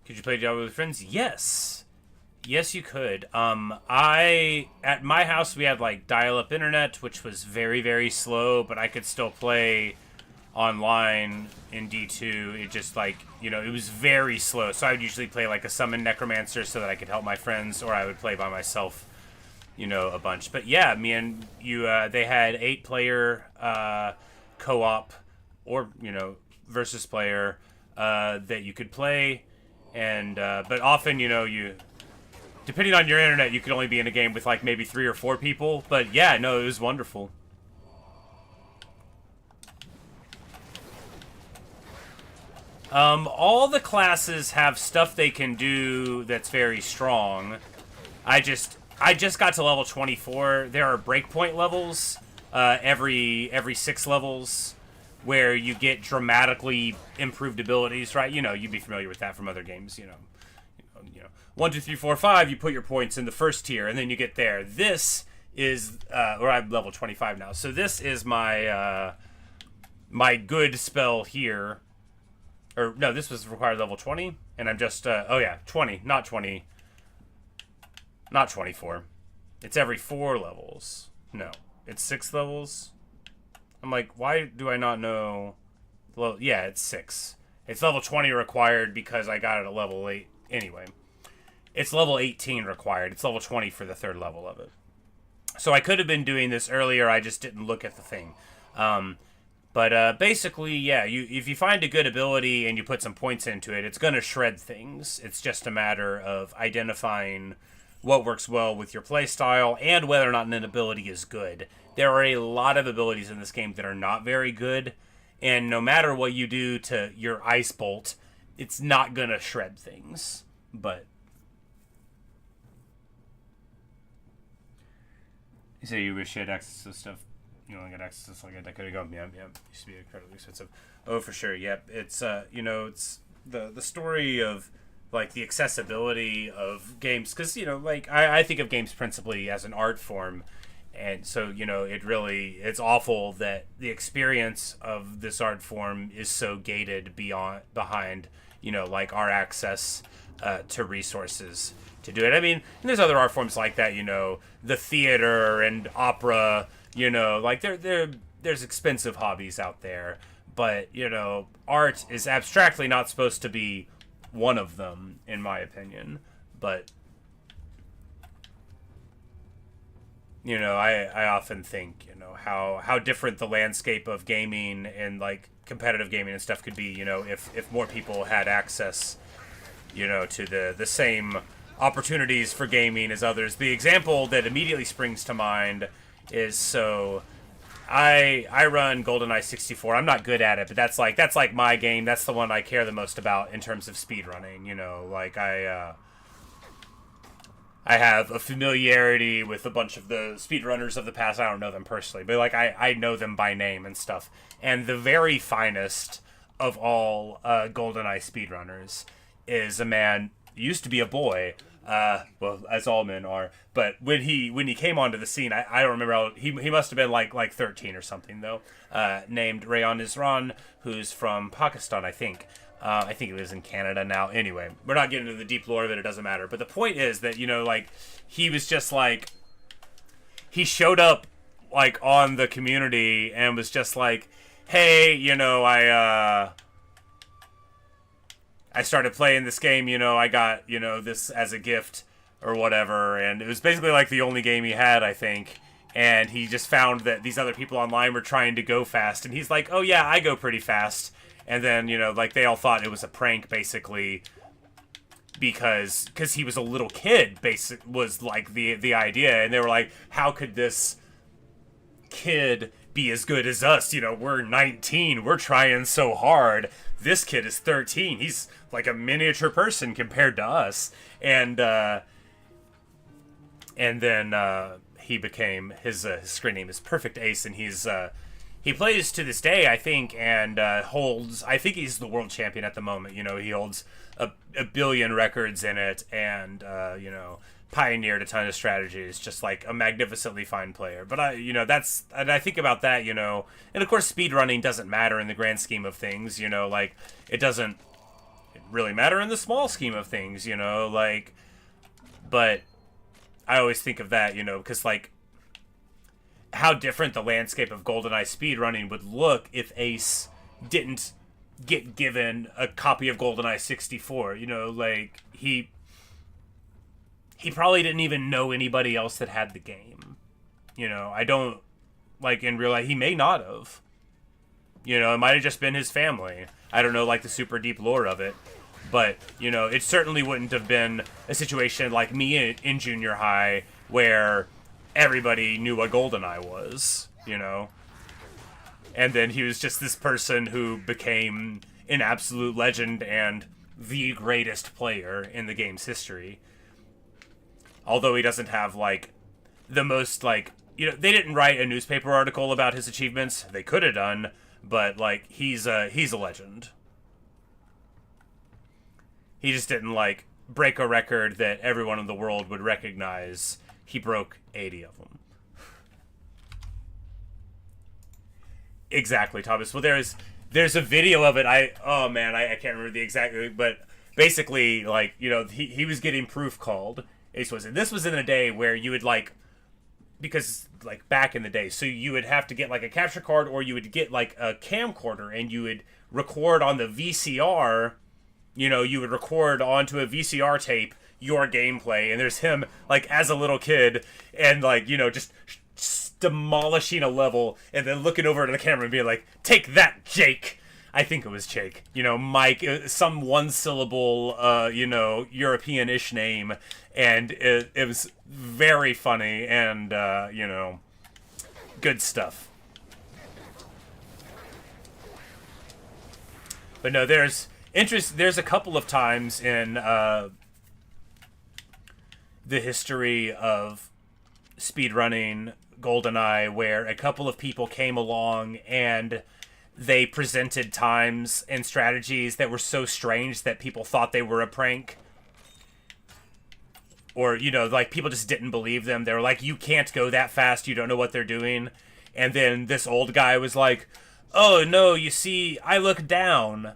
Could you play Diablo with friends? Yes. Yes, you could. At my house, we had, like, dial-up internet, which was very, very slow, but I could still play online in D2. It just, like, you know, it was very slow. So I would usually play, like, a summon necromancer so that I could help my friends, or I would play by myself, you know, a bunch. But yeah, me and you, they had 8-player co-op, or, you know, versus player, that you could play. And, but often, you know, depending on your internet, you could only be in a game with, like, maybe 3 or 4 people. But, yeah, no, it was wonderful. All the classes have stuff they can do that's very strong. I just got to level 24. There are breakpoint levels, every 6 levels, where you get dramatically improved abilities, right? You know, you'd be familiar with that from other games, you know. 1, 2, 3, 4, 5, you put your points in the first tier, and then you get there. This is, or I'm level 25 now, so this is my my good spell here, or no, this was required level 20, and I'm just, oh yeah, 20, not 20, not 24. It's every 4 levels. No, it's 6 levels. I'm like, why do I not know? Well, yeah, it's 6. It's level 20 required because I got it at level 8. Anyway, it's level 18 required. It's level 20 for the 3rd level of it. So I could have been doing this earlier. I just didn't look at the thing. But basically, yeah, if you find a good ability and you put some points into it, it's going to shred things. It's just a matter of identifying what works well with your playstyle and whether or not an ability is good. There are a lot of abilities in this game that are not very good, and no matter what you do to your Ice Bolt, it's not going to shred things. But you say you wish you had access to stuff. You only got access to stuff like a decade ago. Yeah. Used to be incredibly expensive. Oh, for sure. Yep. It's it's the story of like the accessibility of games, because like I think of games principally as an art form, and so it's awful that the experience of this art form is so gated behind like our access to resources to do it. I mean, and there's other art forms like that, the theater and opera, like there's expensive hobbies out there, but art is abstractly not supposed to be one of them, in my opinion. But I often think how different the landscape of gaming and like competitive gaming and stuff could be, if more people had access to the same opportunities for gaming as others. The example that immediately springs to mind is, I run GoldenEye 64. I'm not good at it, but that's like my game. That's the one I care the most about in terms of speedrunning. Like I have a familiarity with a bunch of the speedrunners of the past. I don't know them personally, but like I know them by name and stuff. And the very finest of all GoldenEye speedrunners is a man, used to be a boy, well, as all men are, but when he came onto the scene, I don't remember how, he must have been like 13 or something though, named Rayon Isran, who's from Pakistan, I think. I think he lives in Canada now. Anyway, we're not getting into the deep lore of it. It doesn't matter. But the point is that, like, he was just like, he showed up like on the community and was just like, hey, I started playing this game, I got, this as a gift or whatever, and it was basically like the only game he had, I think, and he just found that these other people online were trying to go fast, and he's like, oh yeah, I go pretty fast, and then, like, they all thought it was a prank, basically, because he was a little kid, was, like, the idea, and they were like, how could this kid be as good as us? We're 19, we're trying so hard. This kid is 13. He's like a miniature person compared to us. And then he became, his screen name is Perfect Ace, and he plays to this day, I think, and holds, I think he's the world champion at the moment. He holds a billion records in it, and pioneered a ton of strategies, just like a magnificently fine player. But and I think about that, and of course speedrunning doesn't matter in the grand scheme of things, like it doesn't really matter in the small scheme of things, like, but I always think of that, because like how different the landscape of GoldenEye speedrunning would look if Ace didn't get given a copy of GoldenEye 64, like he probably didn't even know anybody else that had the game. I don't, like, in real life, he may not have. It might have just been his family. I don't know, like, the super deep lore of it. But, it certainly wouldn't have been a situation like me in junior high where everybody knew what GoldenEye was, And then he was just this person who became an absolute legend and the greatest player in the game's history. Although he doesn't have, like, the most, like, they didn't write a newspaper article about his achievements. They could have done, but, like, he's a legend. He just didn't, like, break a record that everyone in the world would recognize. He broke 80 of them. Exactly, Thomas. Well, there's a video of it. Oh man, I can't remember the exact, but basically, like, you know, he was getting proof called. Ace was, and this was in a day where you would, like, because, like, back in the day, so you would have to get, like, a capture card, or you would get, like, a camcorder, and you would record on the VCR. You know, you would record onto a VCR tape your gameplay, and there's him, like, as a little kid, and, like, you know, just demolishing a level, and then looking over at the camera and being like, "Take that, Jake." I think it was Jake. You know, Mike, some one-syllable, you know, European-ish name, and it was very funny and, you know, good stuff. But no, there's a couple of times in the history of speedrunning GoldenEye where a couple of people came along and they presented times and strategies that were so strange that people thought they were a prank. Or, you know, like, people just didn't believe them. They were like, "You can't go that fast, you don't know what they're doing." And then this old guy was like, "Oh, no, you see, I look down."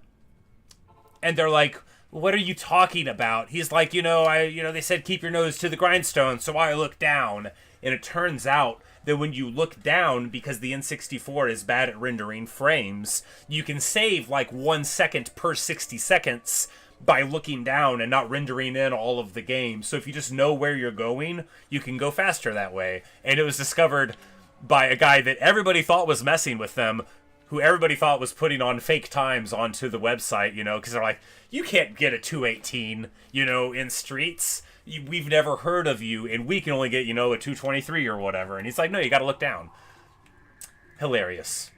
And they're like, "What are you talking about?" He's like, they said keep your nose to the grindstone, so I look down." And it turns out that when you look down, because the N64 is bad at rendering frames, you can save like 1 second per 60 seconds by looking down and not rendering in all of the game. So if you just know where you're going, you can go faster that way. And it was discovered by a guy that everybody thought was messing with them, who everybody thought was putting on fake times onto the website, you know, because they're like, "You can't get a 218, you know, in streets. We've never heard of you, and we can only get, you know, a 223 or whatever." And he's like, "No, you got to look down." Hilarious.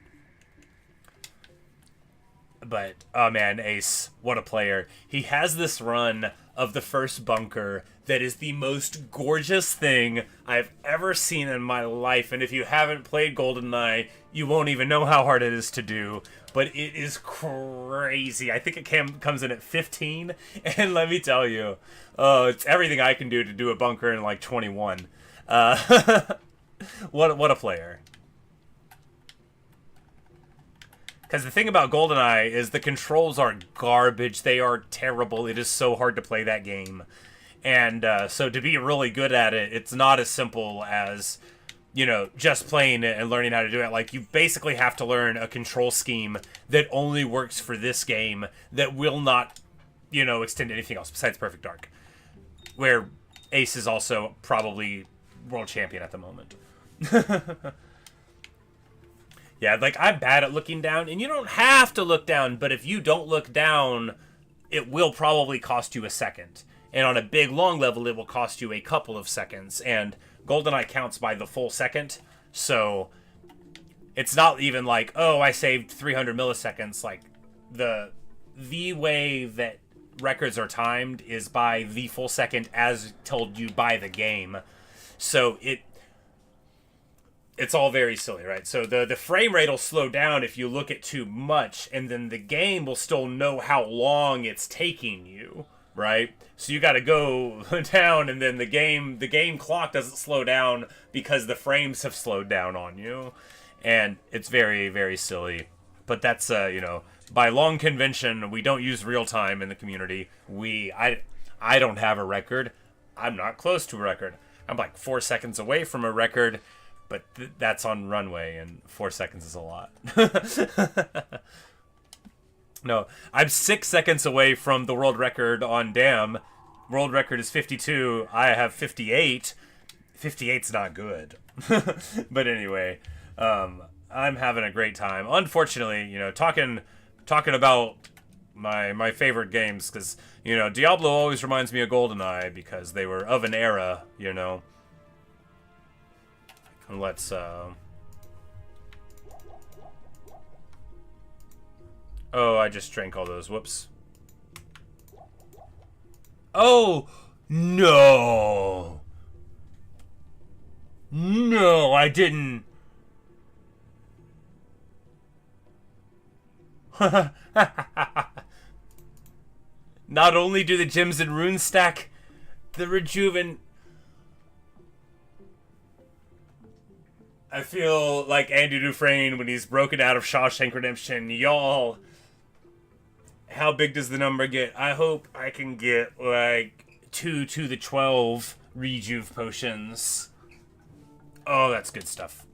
But, oh man, Ace, what a player. He has this run of the first bunker that is the most gorgeous thing I've ever seen in my life. And if you haven't played GoldenEye, you won't even know how hard it is to do. But it is crazy. I think it comes in at 15. And let me tell you, it's everything I can do to do a bunker in like 21. What a player. Because the thing about GoldenEye is the controls are garbage. They are terrible. It is so hard to play that game. And so to be really good at it, it's not as simple as, you know, just playing it and learning how to do it. Like, you basically have to learn a control scheme that only works for this game, that will not, you know, extend to anything else besides Perfect Dark, where Ace is also probably world champion at the moment. Yeah, like, I'm bad at looking down, and you don't have to look down, but if you don't look down, it will probably cost you a second. And on a big, long level, it will cost you a couple of seconds. And GoldenEye counts by the full second, so it's not even like, oh, I saved 300 milliseconds. Like, the way that records are timed is by the full second as told you by the game. So it's all very silly, right? So the frame rate will slow down if you look at too much, and then the game will still know how long it's taking you, right? So you got to go down, and then the game clock doesn't slow down because the frames have slowed down on you, and it's very, very silly. But that's you know, by long convention, we don't use real time in the community. I don't have a record. I'm not close to a record. I'm like 4 seconds away from a record. But that's on Runway, and 4 seconds is a lot. No, I'm 6 seconds away from the world record on Damn. World record is 52. I have 58. 58's not good. But anyway, I'm having a great time. Unfortunately, you know, talking about my favorite games, because, you know, Diablo always reminds me of GoldenEye because they were of an era, you know. And let's, oh, I just drank all those. Whoops. Oh, no. No, I didn't. Not only do the gems and runes stack, the rejuven... I feel like Andy Dufresne when he's broken out of Shawshank Redemption. Y'all, how big does the number get? I hope I can get like 2 to the 12 rejuve potions. Oh, that's good stuff.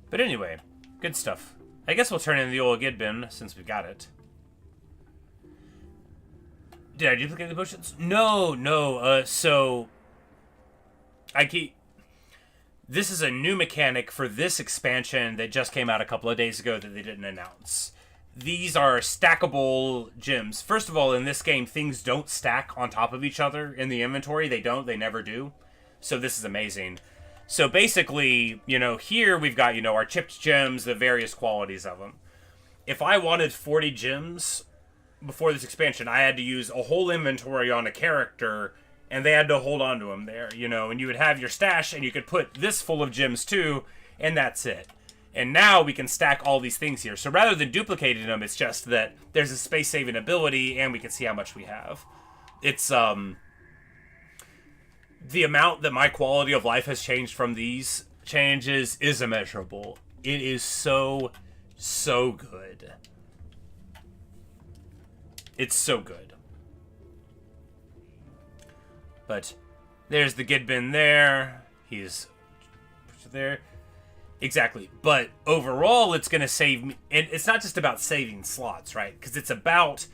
But anyway, good stuff. I guess we'll turn in the old Gid bin since we've got it. Did I duplicate the potions? No. So I keep. This is a new mechanic for this expansion that just came out a couple of days ago that they didn't announce. These are stackable gems. First of all, in this game, things don't stack on top of each other in the inventory. They don't. They never do. So this is amazing. So basically, you know, here we've got, you know, our chipped gems, the various qualities of them. If I wanted 40 gems before this expansion, I had to use a whole inventory on a character, and they had to hold on to them there, you know, and you would have your stash, and you could put this full of gems too, and that's it. And now we can stack all these things here. So rather than duplicating them, it's just that there's a space-saving ability, and we can see how much we have. It's, the amount that my quality of life has changed from these changes is immeasurable. It is so good. It's so good. But there's the Gid bin there. He's there. Exactly. But overall, it's going to save me. And it's not just about saving slots, right? Because it's about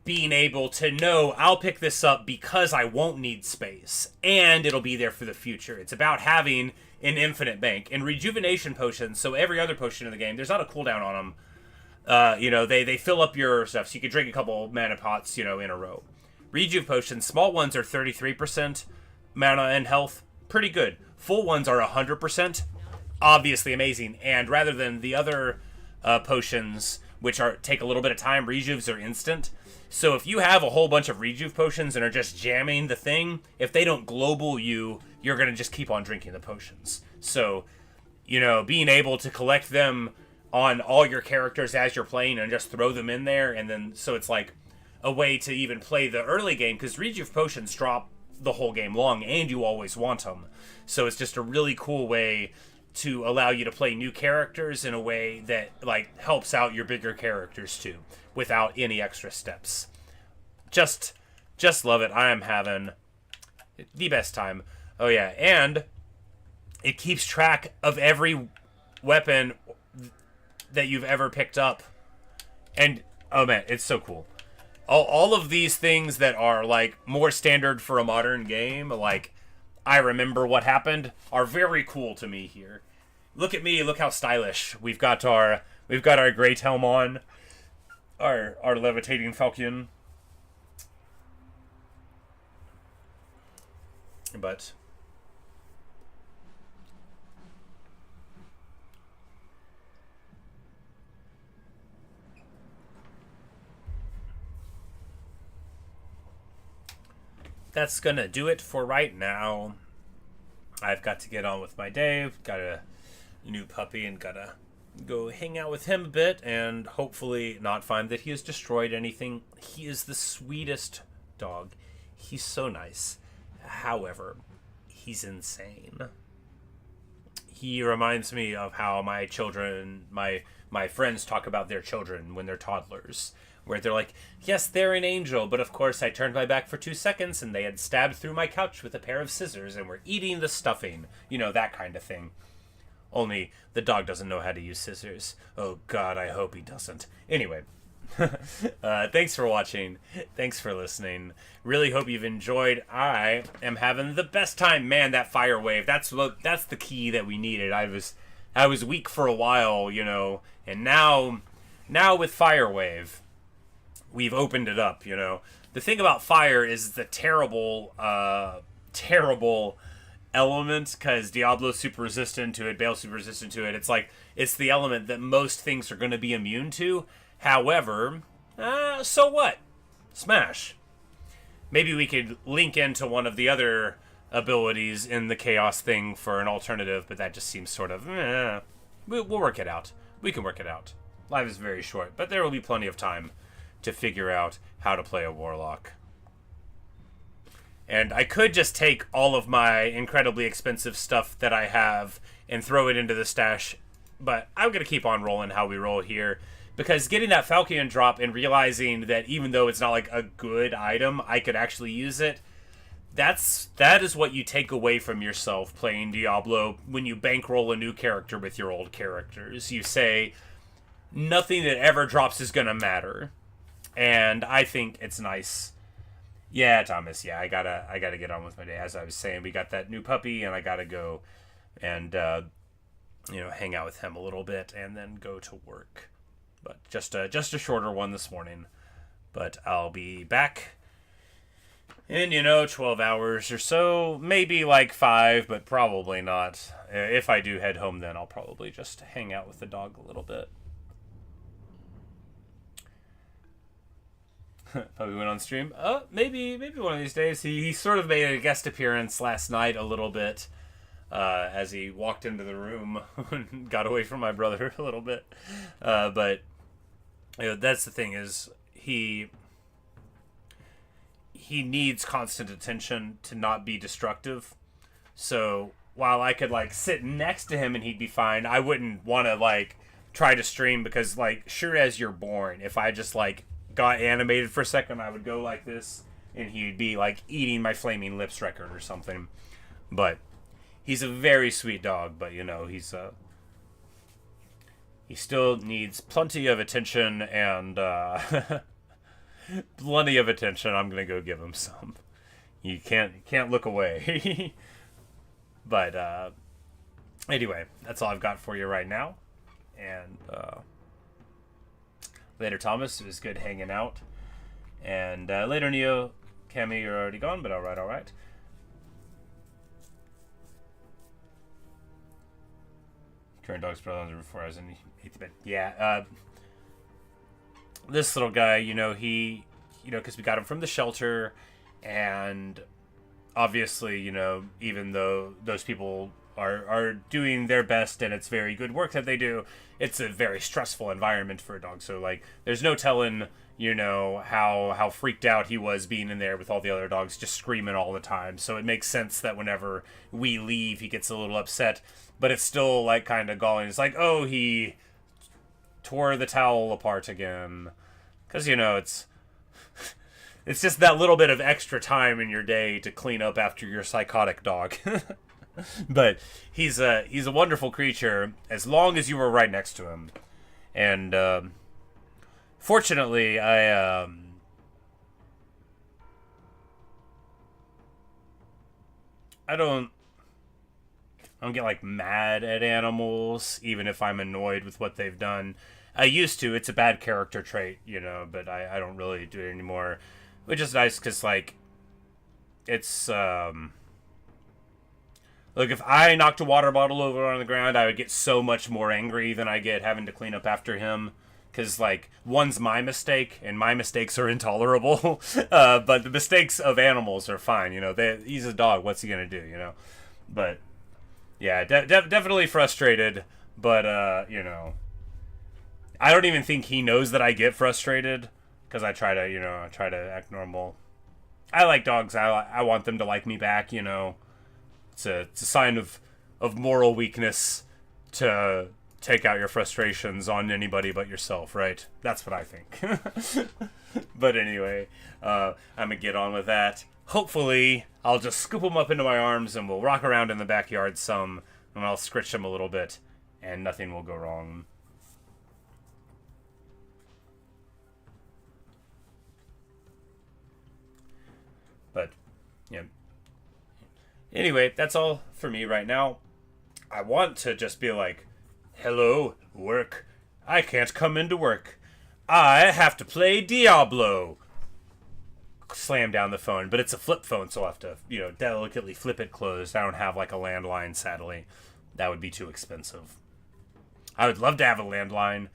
being able to know I'll pick this up because I won't need space, and it'll be there for the future. It's about having an infinite bank. And rejuvenation potions, so every other potion in the game, there's not a cooldown on them. You know, they fill up your stuff, so you can drink a couple mana pots, you know, in a row. Rejuve potions, small ones are 33% mana and health. Pretty good. Full ones are 100%. Obviously amazing. And rather than the other potions, which take a little bit of time, rejuves are instant. So if you have a whole bunch of rejuve potions and are just jamming the thing, if they don't global you, you're going to just keep on drinking the potions. So, you know, being able to collect them on all your characters as you're playing and just throw them in there, and then, so it's like a way to even play the early game, because rejuve potions drop the whole game long, and you always want them. So it's just a really cool way to allow you to play new characters in a way that, like, helps out your bigger characters too, without any extra steps. Just love it. I am having the best time. Oh yeah, and it keeps track of every weapon that you've ever picked up. And, oh man, it's so cool. All of these things that are, like, more standard for a modern game, like, I remember what happened, are very cool to me here. Look at me, look how stylish. We've got our great helm on, our levitating falcon. But that's gonna do it for right now. I've got to get on with my day. Got a new puppy and gotta go hang out with him a bit and hopefully not find that he has destroyed anything. He is the sweetest dog. He's so nice. However, he's insane. He reminds me of how my children, my friends talk about their children when they're toddlers, where they're like, yes, they're an angel, but of course I turned my back for 2 seconds and they had stabbed through my couch with a pair of scissors and were eating the stuffing. You know, that kind of thing. Only the dog doesn't know how to use scissors. Oh God, I hope he doesn't. Anyway, thanks for watching. Thanks for listening. Really hope you've enjoyed. I am having the best time. Man, that fire wave, that's the key that we needed. I was weak for a while, you know, and now with fire wave, we've opened it up, you know. The thing about fire is the terrible element, because Diablo's super resistant to it, Bale's super resistant to it. It's like, it's the element that most things are going to be immune to. However, so what? Smash. Maybe we could link into one of the other abilities in the chaos thing for an alternative, but that just seems sort of, we'll work it out. We can work it out. Life is very short, but there will be plenty of time to figure out how to play a Warlock. And I could just take all of my incredibly expensive stuff that I have and throw it into the stash, but I'm going to keep on rolling how we roll here, because getting that Falcon drop and realizing that even though it's not like a good item, I could actually use it, that is what you take away from yourself playing Diablo when you bankroll a new character with your old characters. You say, nothing that ever drops is going to matter. And I think it's nice. Yeah, Thomas, yeah, I gotta get on with my day. As I was saying, we got that new puppy, and I gotta go and, hang out with him a little bit and then go to work. But just a shorter one this morning. But I'll be back in, 12 hours or so. Maybe like 5, but probably not. If I do head home, then I'll probably just hang out with the dog a little bit. Probably went on stream. Maybe one of these days. He sort of made a guest appearance last night a little bit. As he walked into the room and got away from my brother a little bit. But that's the thing, is he needs constant attention to not be destructive. So while I could like sit next to him and he'd be fine, I wouldn't want to like try to stream, because like sure as you're born, if I just like got animated for a second, I would go like this and he'd be like eating my flaming lips record or something. But he's a very sweet dog, but he still needs plenty of attention, and plenty of attention. I'm gonna go give him some. You can't look away. But anyway, that's all I've got for you right now. And later, Thomas. It was good hanging out. And later, Neo. Cammy, you're already gone, but all right. Current dog's brother on the roof before I was in 8th bed. Yeah, this little guy, he, because we got him from the shelter, and obviously, even though those people are doing their best and it's very good work that they do, it's a very stressful environment for a dog. So, like, there's no telling, how freaked out he was being in there with all the other dogs just screaming all the time. So it makes sense that whenever we leave, he gets a little upset. But it's still, like, kind of galling. It's like, oh, he tore the towel apart again. Because, it's just that little bit of extra time in your day to clean up after your psychotic dog. But he's a wonderful creature as long as you were right next to him. And fortunately, I don't get like mad at animals, even if I'm annoyed with what they've done. I used to. It's a bad character trait, but I don't really do it anymore. Which is nice, because like it's look, if I knocked a water bottle over on the ground, I would get so much more angry than I get having to clean up after him. Because, like, one's my mistake, and my mistakes are intolerable. But the mistakes of animals are fine, he's a dog, what's he gonna do, But yeah, definitely frustrated, but, I don't even think he knows that I get frustrated, because I try to act normal. I like dogs. I want them to like me back, It's a sign of moral weakness to take out your frustrations on anybody but yourself, right? That's what I think. But anyway, I'm gonna get on with that. Hopefully, I'll just scoop him up into my arms and we'll rock around in the backyard some, and I'll scritch him a little bit, and nothing will go wrong. But, yeah. Anyway, that's all for me right now. I want to just be like, hello, work. I can't come into work. I have to play Diablo. Slam down the phone, but it's a flip phone, so I'll have to, delicately flip it closed. I don't have, like, a landline, sadly. That would be too expensive. I would love to have a landline.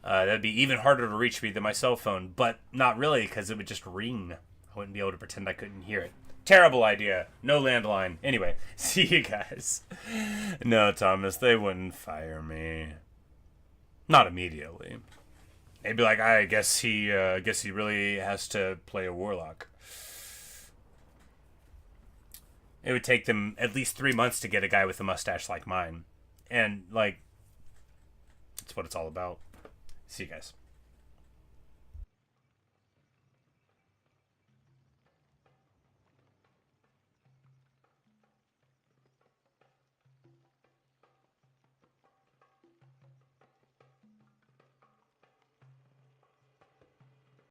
That'd be even harder to reach me than my cell phone, but not really, because it would just ring. I wouldn't be able to pretend I couldn't hear it. Terrible idea. No landline. Anyway, see you guys. No, Thomas, they wouldn't fire me. Not immediately. They'd be like, I guess he really has to play a warlock. It would take them at least 3 months to get a guy with a mustache like mine. And, like, that's what it's all about. See you guys.